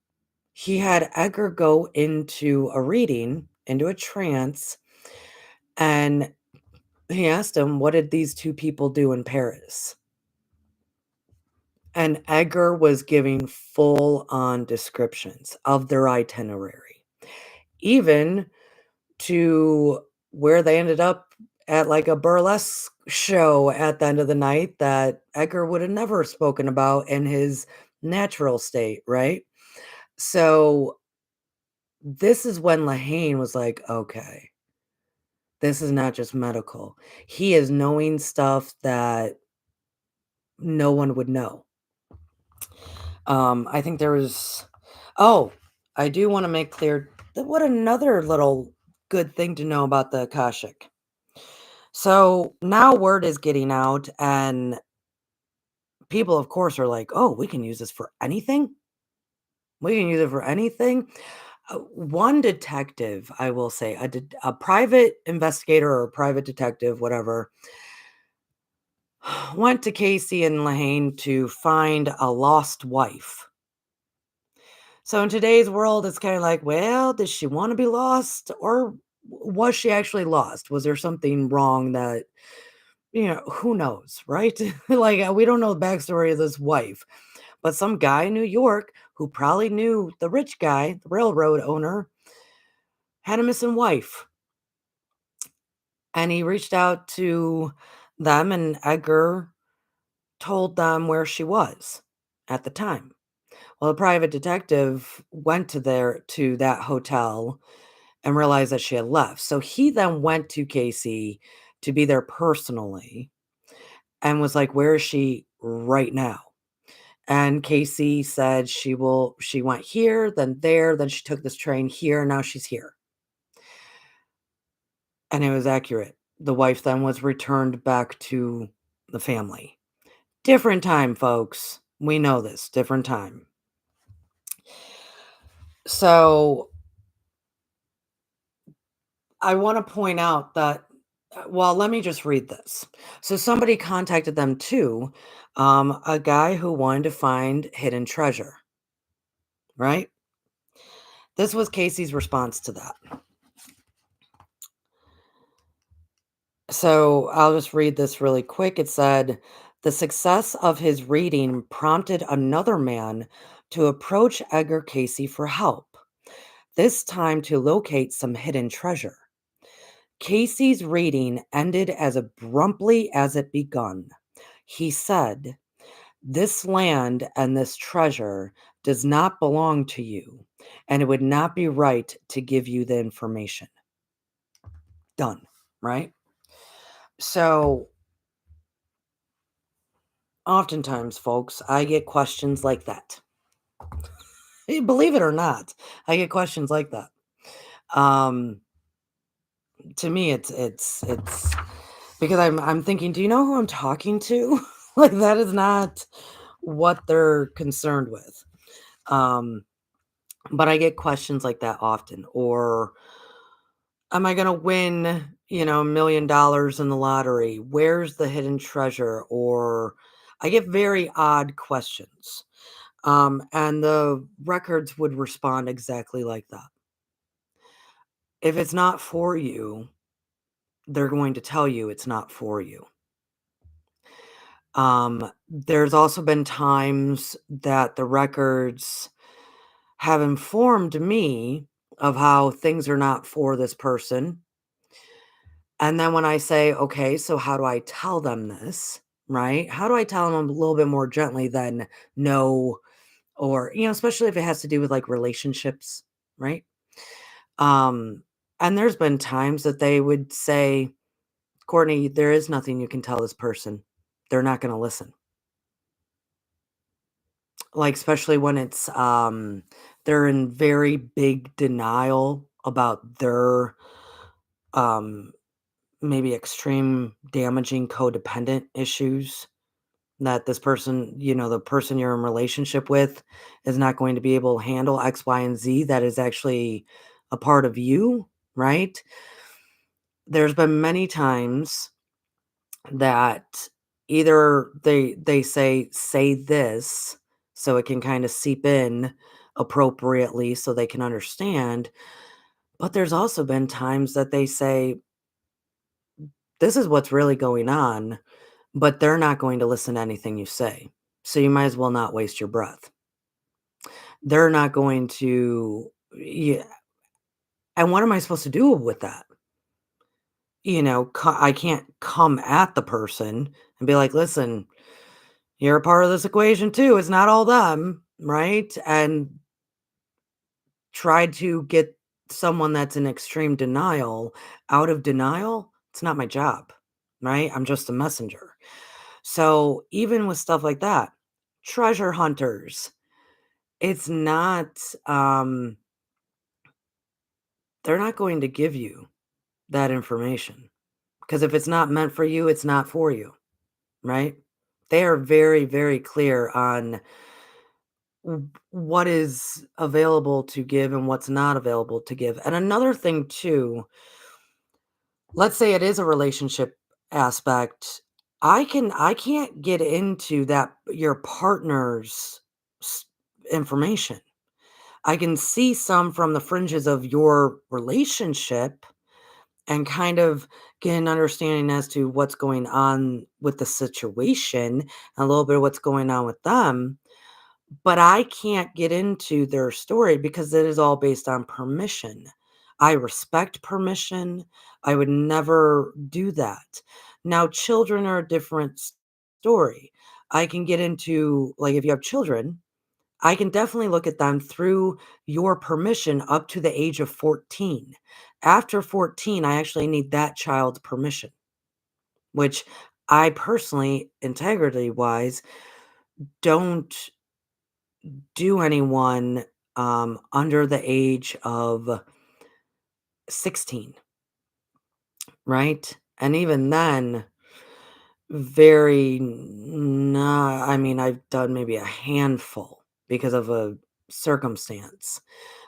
he had Edgar go into a reading, into a trance, and he asked him, "What did these 2 people do in Paris?" And Edgar was giving full on descriptions of their itinerary, even to where they ended up at, like, a burlesque show at the end of the night that Edgar would have never spoken about in his natural state, right? So, this is when Lehane was like, "Okay, this is not just medical." He is knowing stuff that no one would know. I think there was oh, I do wanna make clear that what another little good thing to know about the Akashic. So, now word is getting out, and people, of course, are like, "Oh, we can use this for anything? We can use it for anything?" One detective, I will say, a private investigator or a private detective, whatever, went to Casey and Lahane to find a lost wife. So in today's world, it's kinda like, well, does she wanna be lost or was she actually lost? Was there something wrong that who knows, right? Like, we don't know the backstory of this wife, but some guy in New York who probably knew the rich guy, the railroad owner, had a missing wife, and he reached out to them, and Edgar told them where she was at the time. Well, the private detective went to that hotel and realized that she had left. So he then went to Casey to be there personally and was like, "Where is she right now?" And Casey said she went here, then there, then she took this train here, now she's here. And it was accurate. The wife then was returned back to the family. Different time, folks. We know this, different time. So I want to point out that, well, let me just read this. So somebody contacted them too, a guy who wanted to find hidden treasure, right? This was Casey's response to that. So I'll just read this really quick. It said, the success of his reading prompted another man to approach Edgar Casey for help, this time to locate some hidden treasure. Casey's reading ended as abruptly as it begun. He said, "This land and this treasure does not belong to you, and it would not be right to give you the information." Done, right? So, oftentimes, folks, I get questions like that. Believe it or not, I get questions like that. Um, to me, it's because I'm thinking, do you know who I'm talking to? Like that is not what they're concerned with. Um, but I get questions like that often. Or am I gonna win, $1 million in the lottery? Where's the hidden treasure? Or I get very odd questions. And the records would respond exactly like that. If it's not for you, they're going to tell you it's not for you. There's also been times that the records have informed me of how things are not for this person. And then when I say, okay, so how do I tell them this? Right? How do I tell them a little bit more gently than no, or, especially if it has to do with like relationships, right? Um, and there's been times that they would say, Courtney, there is nothing you can tell this person. They're not going to listen. Like, especially when they're in very big denial about their, um, maybe extreme damaging codependent issues that this person, the person you're in relationship with is not going to be able to handle X, Y, and Z that is actually a part of you, right? There's been many times that either they say this so it can kind of seep in appropriately so they can understand, but there's also been times that they say this is what's really going on, but they're not going to listen to anything you say, so you might as well not waste your breath. They're not going to, yeah. And what am I supposed to do with that? I can't come at the person and be like, listen, you're a part of this equation too. It's not all them, right? And try to get someone that's in extreme denial out of denial. It's not my job, right? I'm just a messenger. So, even with stuff like that, treasure hunters, it's not, they're not going to give you that information because if it's not meant for you, it's not for you, right? They are very, very clear on what is available to give and what's not available to give. And another thing too, let's say it is a relationship aspect. I can't get into that your partner's s- information. I can see some from the fringes of your relationship and kind of get an understanding as to what's going on with the situation and a little bit of what's going on with them. But I can't get into their story because it is all based on permission. I respect permission. I would never do that. Now, children are a different story. I can get into, like, if you have children, I can definitely look at them through your permission up to the age of 14. After 14, I actually need that child's permission, which I personally, integrity wise, don't do anyone under the age of 16, right? And even then, I mean, I've done maybe a handful because of a circumstance.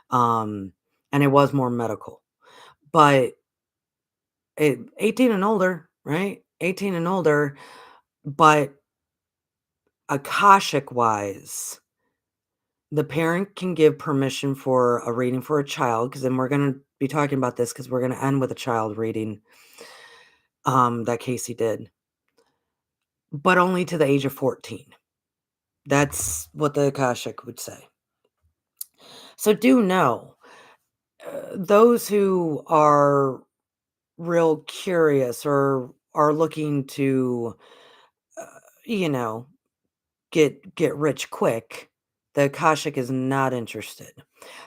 Um, and it was more medical. But 18 and older, right? 18 and older, but Akashic wise, the parent can give permission for a reading for a child, because then we're gonna be talking about this because we're gonna end with a child reading, that Casey did, but only to the age of 14. That's what the Akashic would say. So do know, those who are real curious or are looking to, uh, you know, get rich quick, the Akashic is not interested.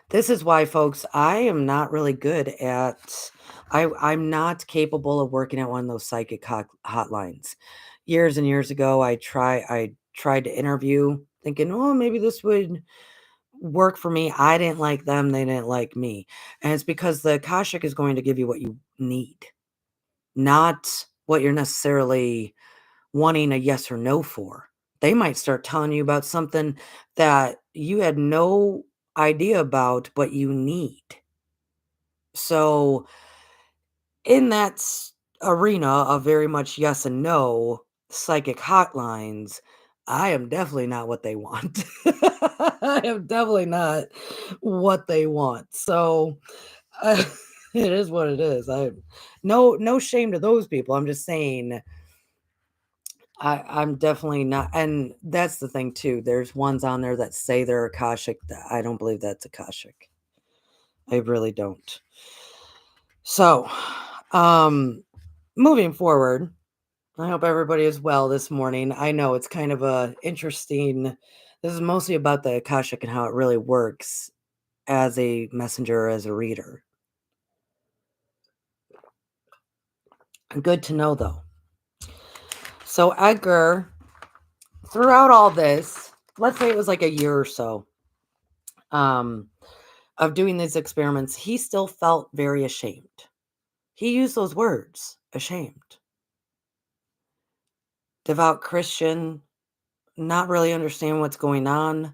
This is why, folks, I am not really good at I'm not capable of working at one of those psychic hotlines. Years and years ago, I tried to interview thinking, "Oh, maybe this would work for me." I didn't like them, they didn't like me. And it's because the Akashic is going to give you what you need, not what you're necessarily wanting a yes or no for. They might start telling you about something that you had no idea about, but you need. So, in that arena of very much yes and no, psychic hotlines, I am definitely not what they want. I am definitely not what they want. So, uh, it is what it is. No shame to those people. I'm just saying I'm definitely not, and that's the thing too. There's ones on there that say they're Akashic. I don't believe that's Akashic. I really don't. So, um, moving forward, I hope everybody is well this morning. I know it's kind of a interesting. This is mostly about the Akashic and how it really works as a messenger, as a reader. Good to know though. So Edgar, throughout all this, let's say it was like a year or so. Um, of doing these experiments, he still felt very ashamed. He used those words, ashamed. Devout Christian, not really understanding what's going on.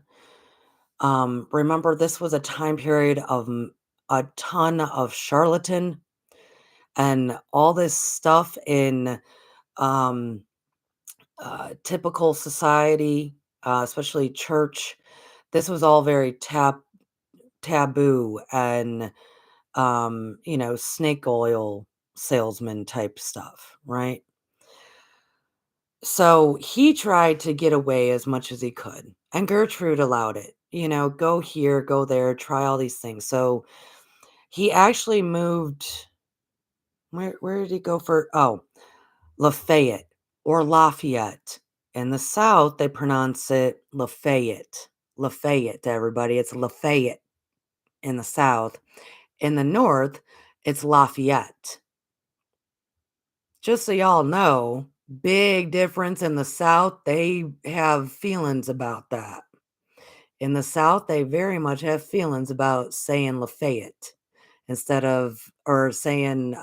Remember, this was a time period of a ton of charlatan and all this stuff in um, typical society, especially church. This was all very taboo and snake oil salesman type stuff, right? So he tried to get away as much as he could, and Gertrude allowed it. Go here, go there, try all these things. So he actually moved. Where did he go for? Oh, Lafayette or Lafayette. In the South, they pronounce it Lafayette. Lafayette, everybody. It's Lafayette in the South. In the North, it's Lafayette. Just so y'all know, Big difference in the South, they have feelings about that. In the South, they very much have feelings about saying Lafayette instead of or saying,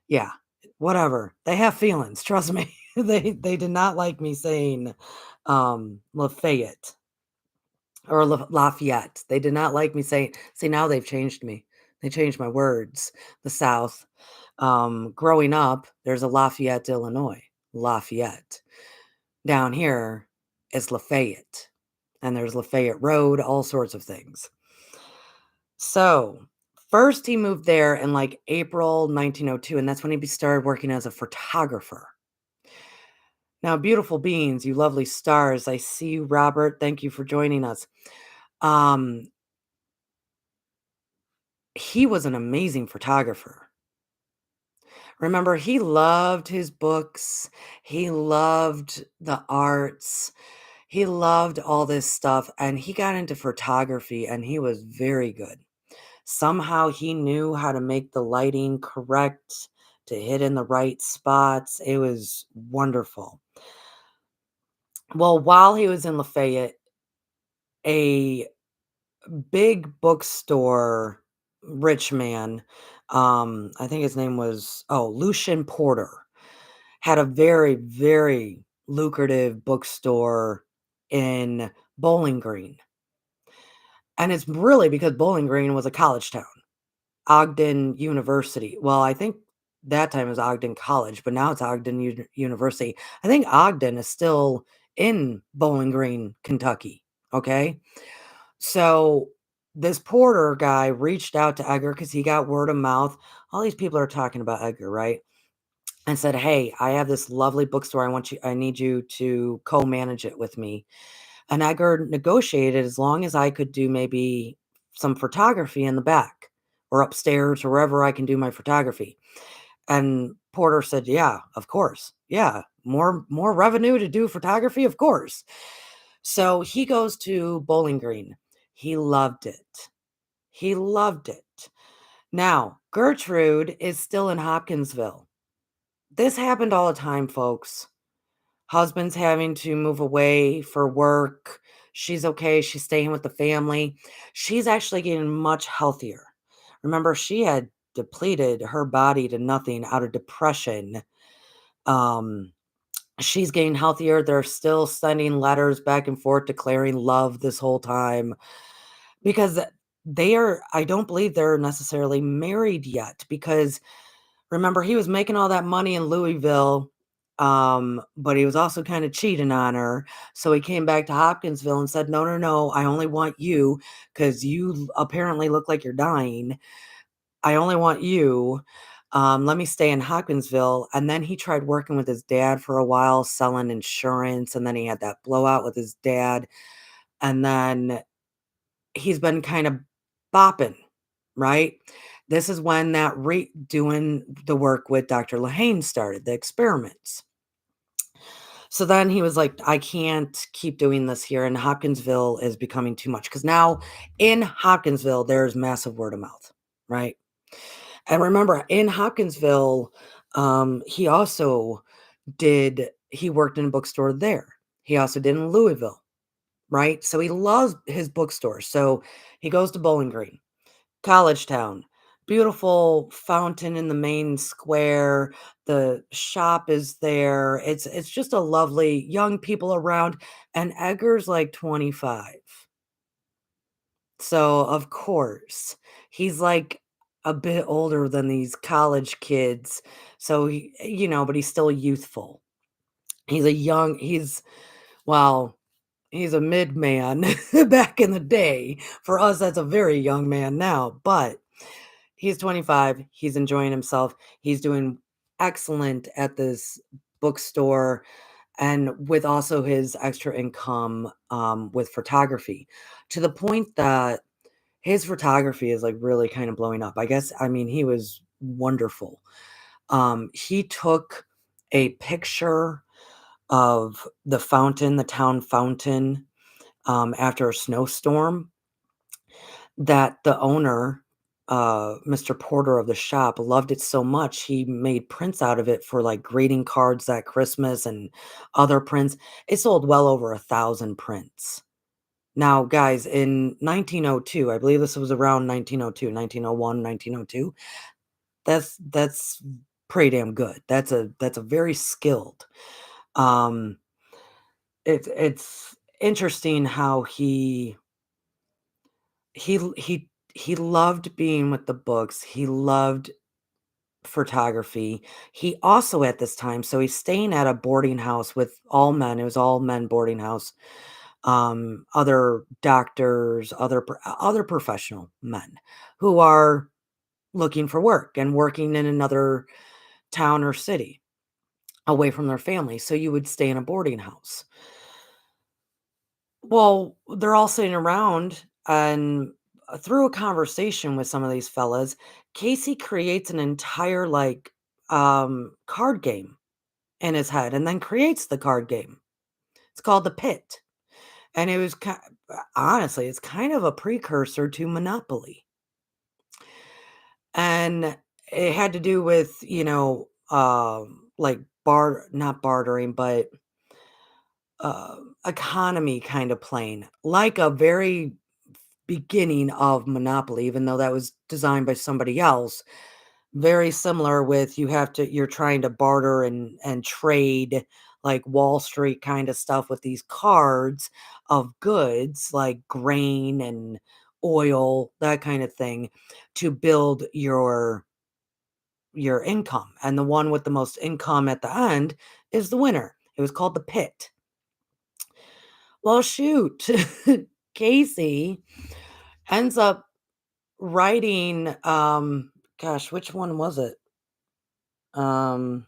yeah, whatever. They have feelings, trust me. They did not like me saying, Lafayette or Lafayette. They did not like me saying see, now they've changed me. They changed my words. The South. Growing up, there's a Lafayette, Illinois. Lafayette. Down here, it's Lafayette, and there's Lafayette Road, all sorts of things. So, first he moved there in, like, April 1902, and that's when he started working as a photographer. Now, beautiful beings, you lovely stars, I see you, Robert, thank you for joining us. Um, he was an amazing photographer. Remember, he loved his books, he loved the arts, he loved all this stuff, and he got into photography, and he was very good. Somehow he knew how to make the lighting correct, to hit in the right spots. It was wonderful. Well, while he was in Lafayette, a big bookstore rich man, I think his name was, oh, Lucian Porter, had a very, very lucrative bookstore in Bowling Green. And it's really because Bowling Green was a college town. Ogden University. Well, I think that time it was Ogden College, but now it's Ogden University. I think Ogden is still in Bowling Green, Kentucky. Okay. So this Porter guy reached out to Edgar because he got word of mouth. All these people are talking about Edgar, right? And said, "Hey, I have this lovely bookstore. I need you to co-manage it with me." And Edgar negotiated as long as I could do maybe some photography in the back or upstairs or wherever I can do my photography. And Porter said, "Yeah, of course. Yeah, more revenue to do photography, of course." So he goes to Bowling Green. He loved it. He loved it. Now, Gertrude is still in Hopkinsville. This happened all the time, folks. Husband's having to move away for work. She's okay, she's staying with the family. She's actually getting much healthier. Remember, she had depleted her body to nothing out of depression. Um, she's getting healthier. They're still sending letters back and forth declaring love this whole time because they are, I don't believe they're necessarily married yet because remember, he was making all that money in Louisville, but he was also kinda cheating on her, so he came back to Hopkinsville and said, "No, no, no, I only want you because you apparently look like you're dying. I only want you. Let me stay in Hopkinsville," and then he tried working with his dad for a while, selling insurance, and then he had that blowout with his dad, and then he's been kind of bopping, right? This is when that doing the work with Dr. Lehane started, the experiments. So then he was like, I can't keep doing this here. And Hopkinsville is becoming too much because now in Hopkinsville, there's massive word of mouth, right? And remember, in Hopkinsville, he also he worked in a bookstore there. He also did in Louisville, right? So he loves his bookstore. So he goes to Bowling Green. College Town. Beautiful fountain in the main square. The shop is there. It's just a lovely young people around, and Edgar's like 25. So, of course, he's like a bit older than these college kids. So but he's still youthful. Well, he's a mid man back in the day. For us, that's a very young man now, but he's 25, he's enjoying himself, he's doing excellent at this bookstore and with also his extra income, with photography, to the point that his photography is, like, really kinda blowing up. I mean, he was wonderful. He took a picture of the fountain, the town fountain, after a snowstorm that the owner, Mr. Porter of the shop loved it so much, he made prints out of it for, like, greeting cards that Christmas and other prints. It sold well over 1,000 prints. Now, guys, in 1902, I believe this was around 1902, 1901, 1902. That's pretty damn good. That's a very skilled. Um, it's interesting how he loved being with the books. He loved photography. He also at this time, so he's staying at a boarding house with all men. It was all men boarding house. Other doctors, other professional men who are looking for work and working in another town or city away from their family. So you would stay in a boarding house. Well, they're all sitting around and through a conversation with some of these fellas, Casey creates an entire card game in his head and then creates the card game. It's called The Pit. And it was honestly, it's kind of a precursor to Monopoly. And it had to do with, like not bartering, but economy kind of playing, like a very beginning of Monopoly, even though that was designed by somebody else. Very similar with you're trying to barter and trade like Wall Street kind of stuff with these cards of goods like grain and oil, that kind of thing, to build your income. And the one with the most income at the end is the winner. It was called the pit. Well, shoot. Casey ends up writing, gosh, which one was it? Um,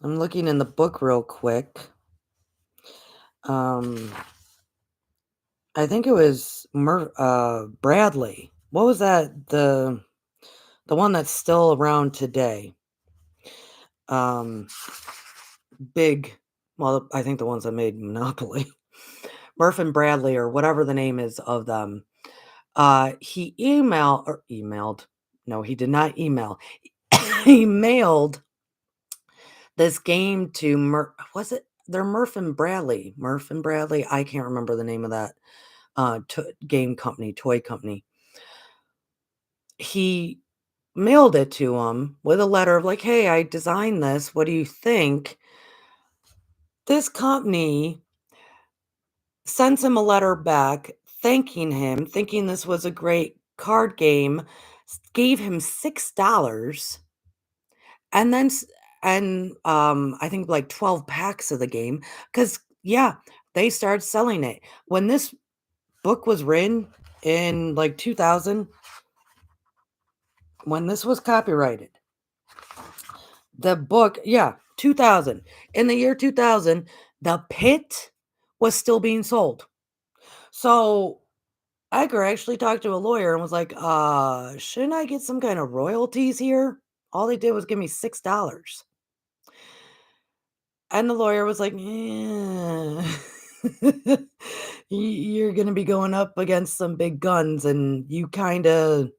I'm looking in the book real quick. Um, I think it was Bradley. What was that? The one that's still around today. Um, big. Well, I think the ones that made Monopoly, Murph and Bradley, or whatever the name is of them. He emailed. No, he did not email. He mailed this game to was it they're Murph and Bradley? Murph and Bradley? I can't remember the name of that, game company, toy company. He mailed it to him with a letter of like, "Hey, I designed this. What do you think?" This company sends him a letter back thanking him, thinking this was a great card game, gave him $6 and then I think like 12 packs of the game because yeah, they started selling it. When this book was written in like 2000, when this was copyrighted, the book, yeah, 2000. In the year 2000, The Pit was still being sold. So Edgar actually talked to a lawyer and was like, shouldn't I get some kind of royalties here? All they did was give me $6. And the lawyer was like, "Yeah. You're gonna be going up against some big guns, and you kinda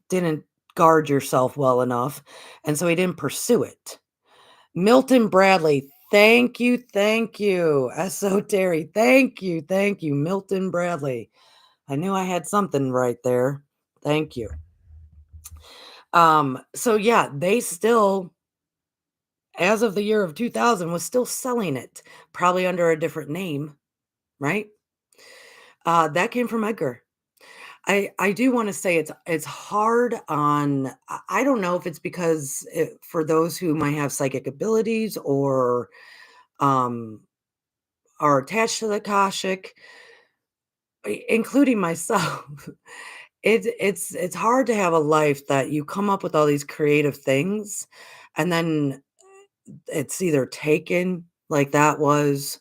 didn't guard yourself well enough," and so he didn't pursue it. Milton Bradley, thank you. S.O. Terry, thank you, Milton Bradley. I knew I had something right there. Thank you. So yeah, they still, as of the year of 2000, was still selling it, probably under a different name, right? That came from Edgar. I do wanna say it's hard on I don't know if it's because for those who might have psychic abilities or, um, are attached to the Akashic, including myself, it's hard to have a life that you come up with all these creative things, and then it's either taken like that was,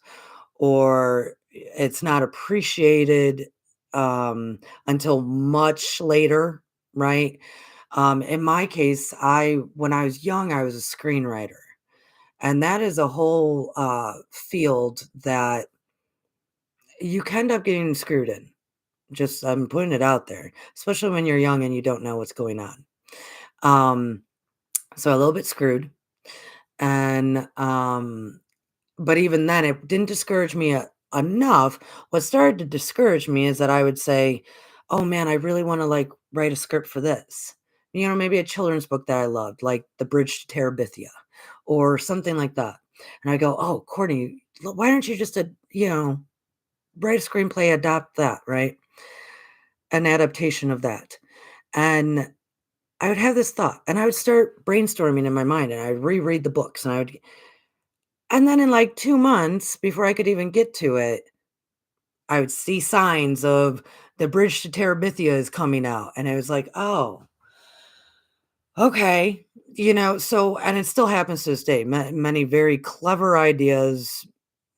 or it's not appreciated until much later, right? In my case, I when I was young, I was a screenwriter, and that is a whole field that you can end up getting screwed in. Just I'm putting it out there, especially when you're young and you don't know what's going on. Um, so a little bit screwed, and but even then, it didn't discourage me enough. What started to discourage me is that I would say, "Oh man, I really want to like write a script for this." Maybe a children's book that I loved, like The Bridge to Terabithia, or something like that. And I go, "Oh, Courtney, why don't you just, write a screenplay, adopt that, right? An adaptation of that." And I would have this thought, and I would start brainstorming in my mind, and I'd reread the books, and then in, like, 2 months, before I could even get to it, I would see signs of The Bridge to Terabithia is coming out, and I was like, "Oh, okay." So and it still happens to this day, many very clever ideas.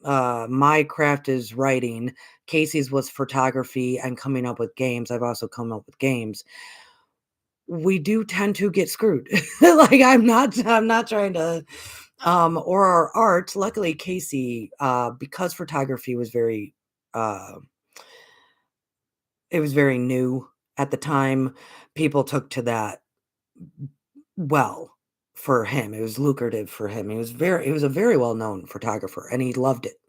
My craft is writing. Casey's was photography and coming up with games. I've also come up with games. We do tend to get screwed. Like, I'm not trying to, or our art. Luckily, Casey, because photography was uh, it was very new at the time, people took to that well for him. It was lucrative for him. He was a very well-known photographer, and he loved it.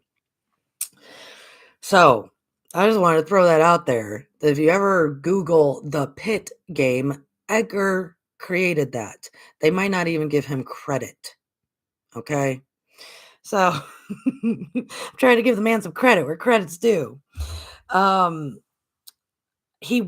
So, I just wanted to throw that out there, that if you ever Google the Pit game, Edgar created that. They might not even give him credit, okay? So, I'm trying to give the man some credit where credit's due. Um, he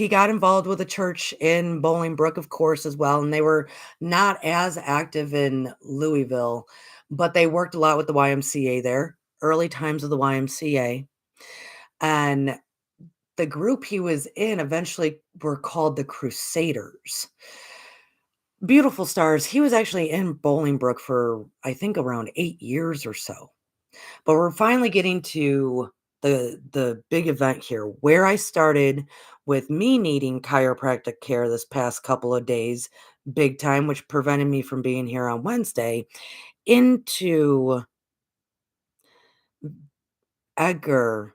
got involved with a church in Bolingbrook, of course, as well, and they were not as active in Louisville, but they worked a lot with the YMCA there, early times of the YMCA, and the group he was in eventually were called the Crusaders. Beautiful stars. He was actually in Bolingbrook for, I think, around 8 years or so. But we're finally getting to the big event here, where I started with me needing chiropractic care this past couple of days, big time, which prevented me from being here on Wednesday, into Edgar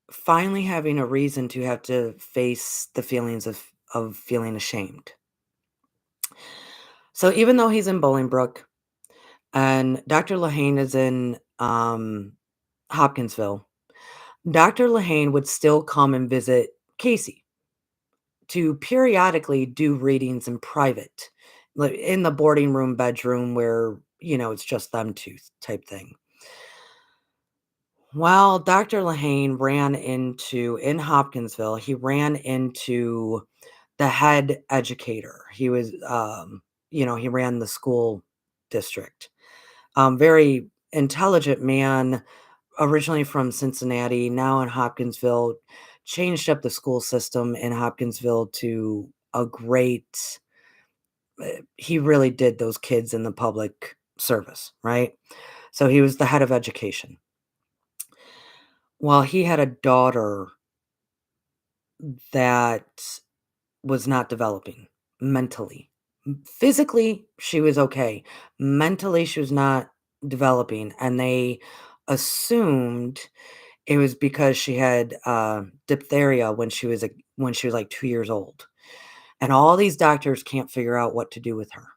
finally having a reason to have to face the feelings of feeling ashamed. So even though he's in Bolingbrook and Dr. Lehane is in Hopkinsville, Dr. Lehane would still come and visit Casey to periodically do readings in private, like in the boarding room bedroom where, it's just them two type thing. Well, Dr. Lehane ran into in Hopkinsville, he ran into the head educator. He was, he ran the school district. Very intelligent man, originally from Cincinnati, now in Hopkinsville, changed up the school system in Hopkinsville to a great he really did those kids in the public service, right? So he was the head of education. Well, he had a daughter that was not developing mentally. Physically, she was okay. Mentally, she was not developing, and they assumed it was because she had, diphtheria when she was, like, 2 years old, and all these doctors can't figure out what to do with her.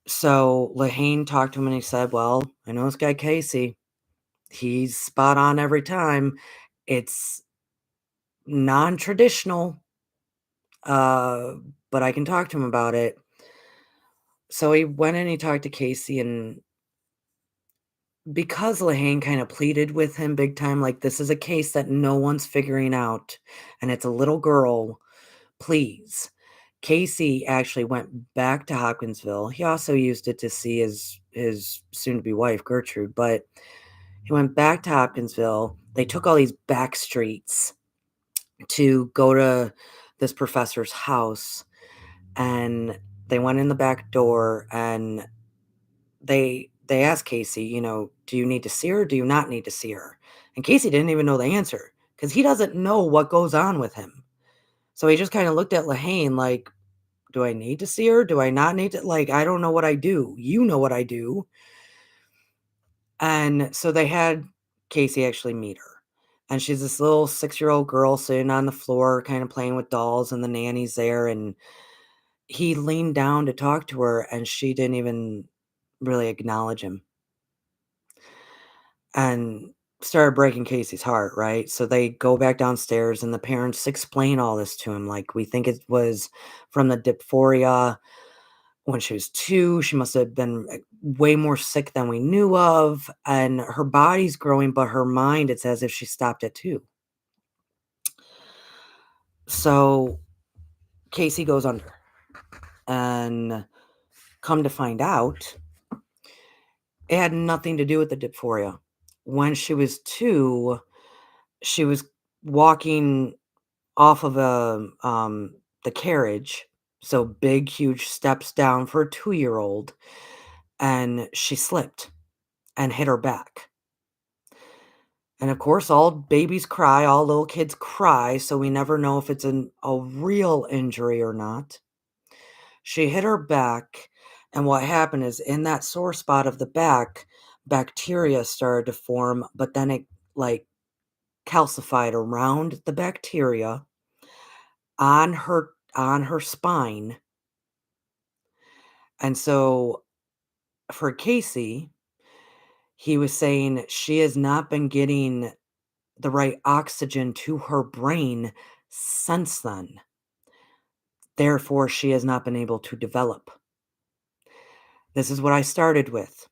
So, Lehane talked to him and he said, "Well, I know this guy Casey. He's spot on every time. It's non-traditional, uh, but I can talk to him about it." So he went and he talked to Casey, and because Lehane kinda pleaded with him big time, like, "This is a case that no one's figuring out, and it's a little girl, please." Casey actually went back to Hopkinsville. He also used it to see his soon-to-be wife, Gertrude, but he went back to Hopkinsville. They took all these back streets to go to this professor's house, and they went in the back door, and they asked Casey, "Do you need to see her? Do you not need to see her?" And Casey didn't even know the answer because he doesn't know what goes on with him. So he just kinda looked at Lehane like, "Do I need to see her? Do I not need to?" Like, "I don't know what I do. You know what I do." And so they had Casey actually meet her. and she's this little 6-year-old girl sitting on the floor, kinda playing with dolls, and the nanny's there, and he leaned down to talk to her, and she didn't even really acknowledge him, and started breaking Casey's heart, right? So they go back downstairs, and the parents explain all this to him, like, "We think it was from the dysphoria when she was 2, she must have been, way more sick than we knew of, and her body's growing, but her mind, it's as if she stopped at 2." So Casey goes under, and come to find out, it had nothing to do with the dysphoria. When she was 2, she was walking off of the carriage, so big, huge steps down for a 2-year-old, and she slipped and hit her back. And of course, all babies cry, all little kids cry, so we never know if it's a real injury or not. She hit her back, and what happened is in that sore spot of the back, bacteria started to form, but then it like calcified around the bacteria on her spine. And so for Casey, he was saying she has not been getting the right oxygen to her brain since then. Therefore, she has not been able to develop. This is what I started with.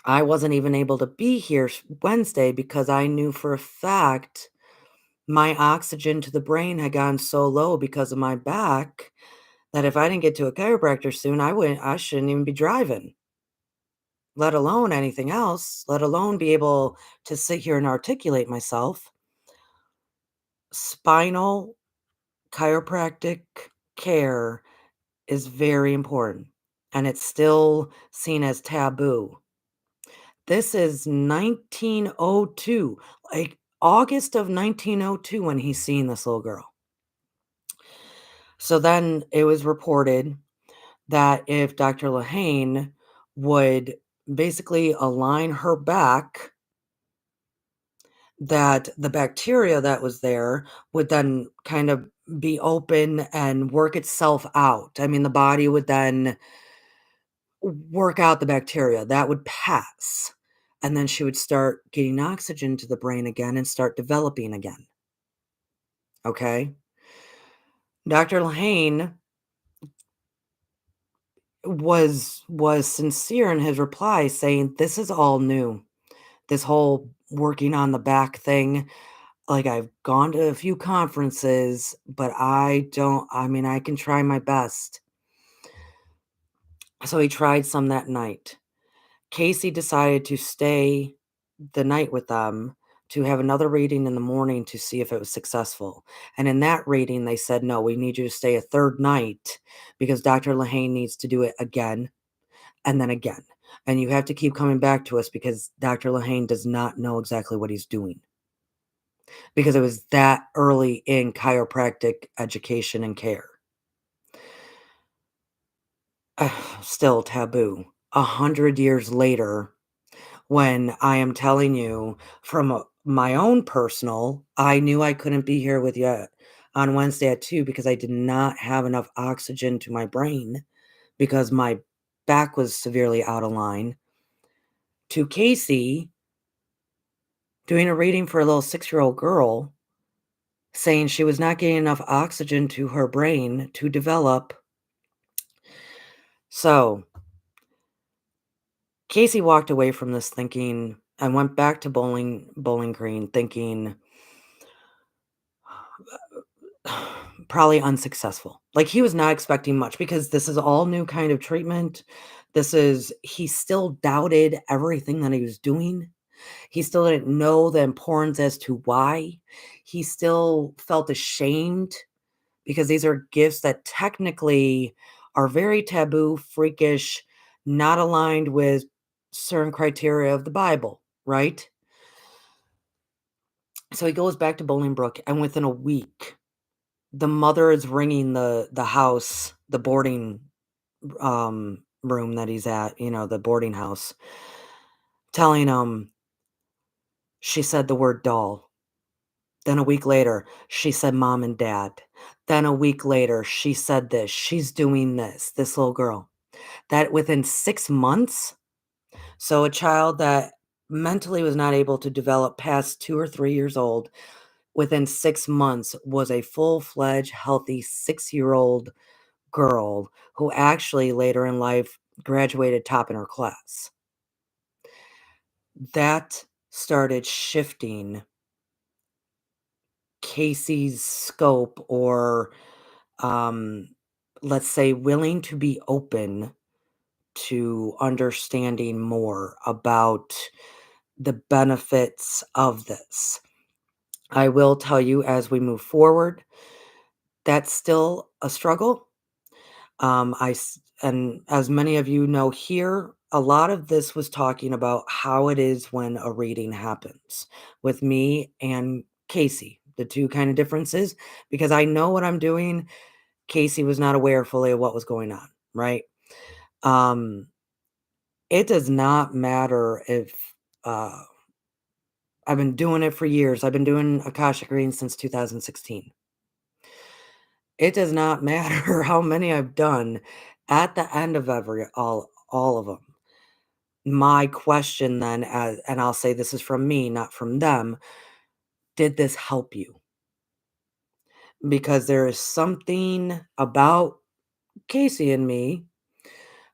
I wasn't even able to be here Wednesday because I knew for a fact my oxygen to the brain had gotten so low because of my back that if I didn't get to a chiropractor soon, I shouldn't even be driving, let alone anything else, let alone be able to sit here and articulate myself. Spinal chiropractic care is very important, and it's still seen as taboo. This is 1902, like, August of 1902 when he's seeing this little girl. So then it was reported that if Dr. Lehane would basically align her back, that the bacteria that was there would then kind of be open and work itself out. I mean, the body would then work out the bacteria, that would pass, and then she would start getting oxygen to the brain again and start developing again, okay? Dr. Lehane was sincere in his reply saying, "This is all new. This whole working on the back thing, like, I've gone to a few conferences, but I mean, I can try my best." So he tried some that night. Casey decided to stay the night with them to have another reading in the morning to see if it was successful. And in that reading, they said, "No, we need you to stay a third night because Dr. Lehane needs to do it again and then again. And you have to keep coming back to us because Dr. Lehane does not know exactly what he's doing." Because it was that early in chiropractic education and care. Still taboo. 100 years later, when I am telling you from my own personal, I knew I couldn't be here with you on Wednesday at 2 because I did not have enough oxygen to my brain because my back was severely out of line. To Casey, doing a reading for a little 6-year-old girl, saying she was not getting enough oxygen to her brain to develop. So, Casey walked away from this thinking and went back to Bowling Green thinking probably unsuccessful. Like, he was not expecting much because this is all new kind of treatment. He still doubted everything that he was doing. He still didn't know the importance as to why. He still felt ashamed because these are gifts that technically are very taboo, freakish, not aligned with certain criteria of the Bible, right? So he goes back to Bolingbrook, and within a week, the mother is ringing the house, the boarding room that he's at, the boarding house, telling him she said the word doll. Then a week later, she said mom and dad. Then a week later, she said this. She's doing this little girl. That within 6 months, so a child that mentally was not able to develop past 2 or 3 years old, within 6 months was a full-fledged, healthy 6-year-old girl who actually later in life graduated top in her class. That started shifting Casey's scope or, um, let's say, willing to be open to understanding more about the benefits of this. I will tell you as we move forward, that's still a struggle. And as many of you know here, a lot of this was talking about how it is when a reading happens with me and Casey, the two kind of differences, because I know what I'm doing. Casey was not aware fully of what was going on, right? Um, it does not matter if uh, I've been doing it for years. I've been doing Akashic readings since 2016. It does not matter how many I've done. At the end of all of them, my question then, and I'll say this is from me, not from them, did this help you? Because there is something about Casey and me,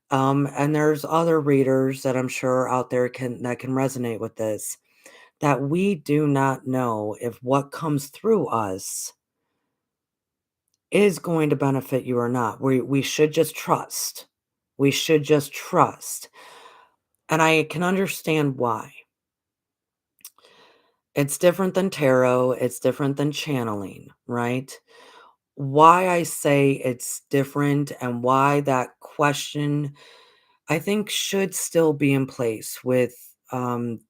and there's other readers that I'm sure out there can resonate with this, that we do not know if what comes through us is going to benefit you or not. We should just trust. We should just trust. And I can understand why. It's different than tarot, it's different than channeling, right? Why I say it's different and why that question I think should still be in place with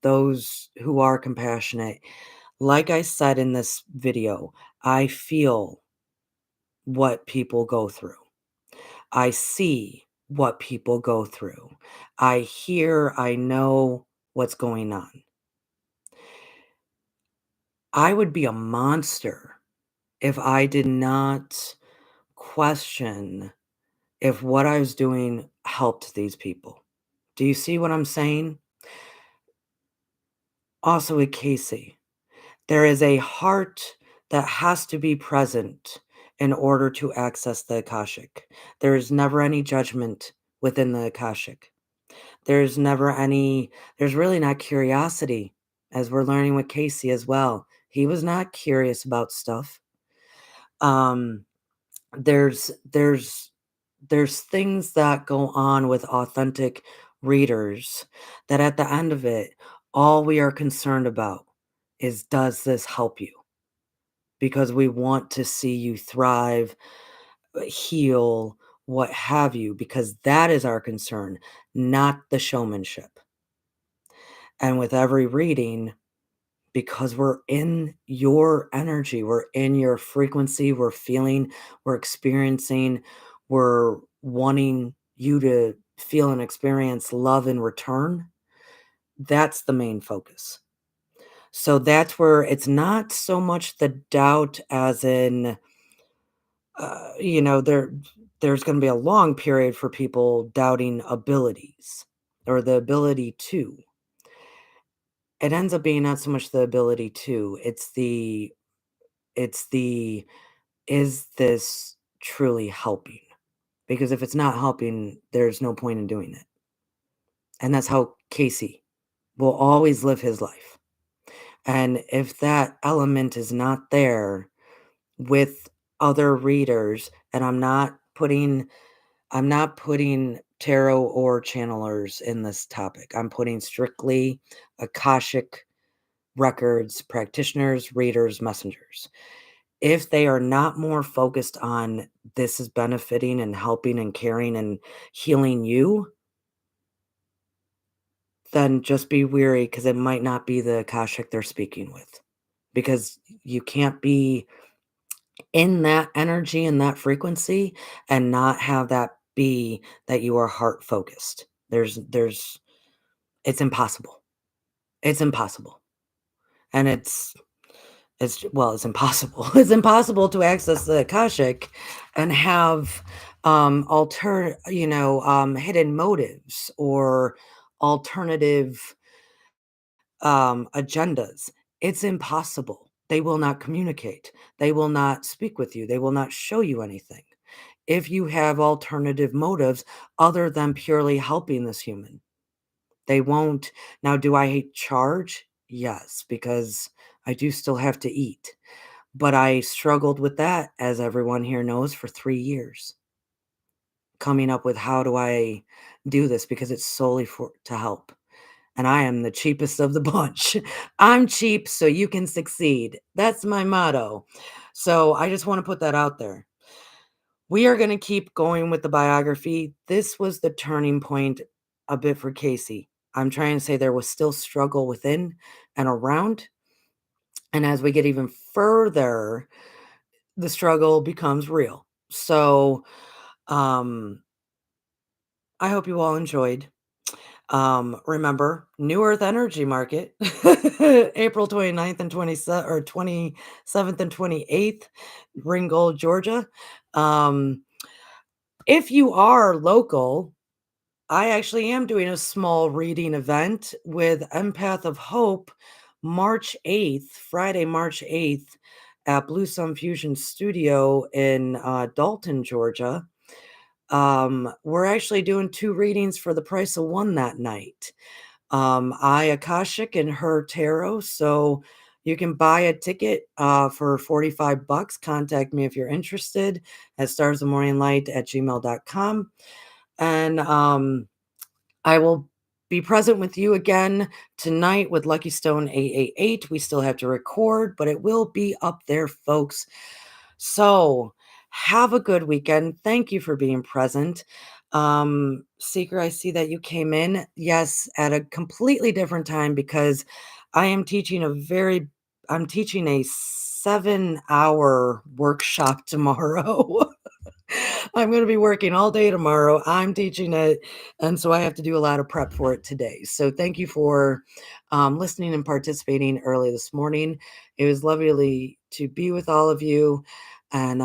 those who are compassionate. Like I said in this video, I feel what people go through. I see what people go through. I know what's going on. I would be a monster if I did not question if what I was doing helped these people. Do you see what I'm saying? Also with Casey, there is a heart that has to be present in order to access the Akashic. There is never any judgment within the Akashic. There's never any there's really not curiosity, as we're learning with Casey as well. He was not curious about stuff. Um, there's there's there's things that go on with authentic readers that at the end of it, all we are concerned about is, does this help you? Because we want to see you thrive, heal, what have you, because that is our concern, not the showmanship. And with every reading, because we're in your energy, we're in your frequency, we're feeling, we're experiencing, we're wanting you to feel and experience love in return. That's the main focus. So that's where it's not so much the doubt as in, there's going to be a long period for people doubting abilities or the ability to. It ends up being not so much the ability to, it's the is this truly helping? Because if it's not helping, there's no point in doing it. And that's how Casey will always live his life. And if that element is not there with other readers, and I'm not putting tarot or channelers in this topic. I'm putting strictly Akashic records, practitioners, readers, messengers. If they are not more focused on this is benefiting and helping and caring and healing you, then just be weary because it might not be the Akashic they're speaking with. Because you can't be in that energy and that frequency and not have that be that you are heart focused. It's impossible. It's impossible. And It's impossible. It's impossible to access the Akashic and have, hidden motives or alternative, agendas. It's impossible. They will not communicate. They will not speak with you. They will not show you anything if you have alternative motives other than purely helping this human. They won't. Now, do I hate charge? Yes, because I do still have to eat. But I struggled with that, as everyone here knows, for 3 years, coming up with how do I do this because it's solely for to help, and I am the cheapest of the bunch. I'm cheap so you can succeed. That's my motto. So, I just wanna put that out there. We are gonna keep going with the biography. This was the turning point a bit for Casey. I'm trying to say there was still struggle within and around, and as we get even further, the struggle becomes real. So, um, I hope you all enjoyed. Remember, New Earth Energy Market, April 29th and 27th and 28th, Ringgold, Georgia. Um, if you are local, I actually am doing a small reading event with Empath of Hope March 8th, Friday, March 8th at Blue Sun Fusion Studio in Dalton, Georgia. We're actually doing 2 readings for the price of 1 that night. I Akashic and her tarot, so you can buy a ticket, for 45 bucks. Contact me if you're interested at starsofmorninglight@gmail.com, and, I will be present with you again tonight with Lucky Stone 888. We still have to record, but it will be up there, folks. So, have a good weekend. Thank you for being present. Seeker, I see that you came in. Yes, at a completely different time because I am teaching I'm teaching a 7-hour workshop tomorrow. I'm gonna be working all day tomorrow. I'm teaching it, and so I have to do a lot of prep for it today. So thank you for listening and participating early this morning. It was lovely to be with all of you, and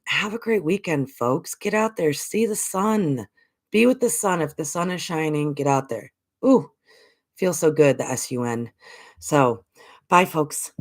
have a great weekend, folks. Get out there, see the sun, be with the sun. If the sun is shining, get out there. Ooh, feels so good. The sun. So, bye, folks.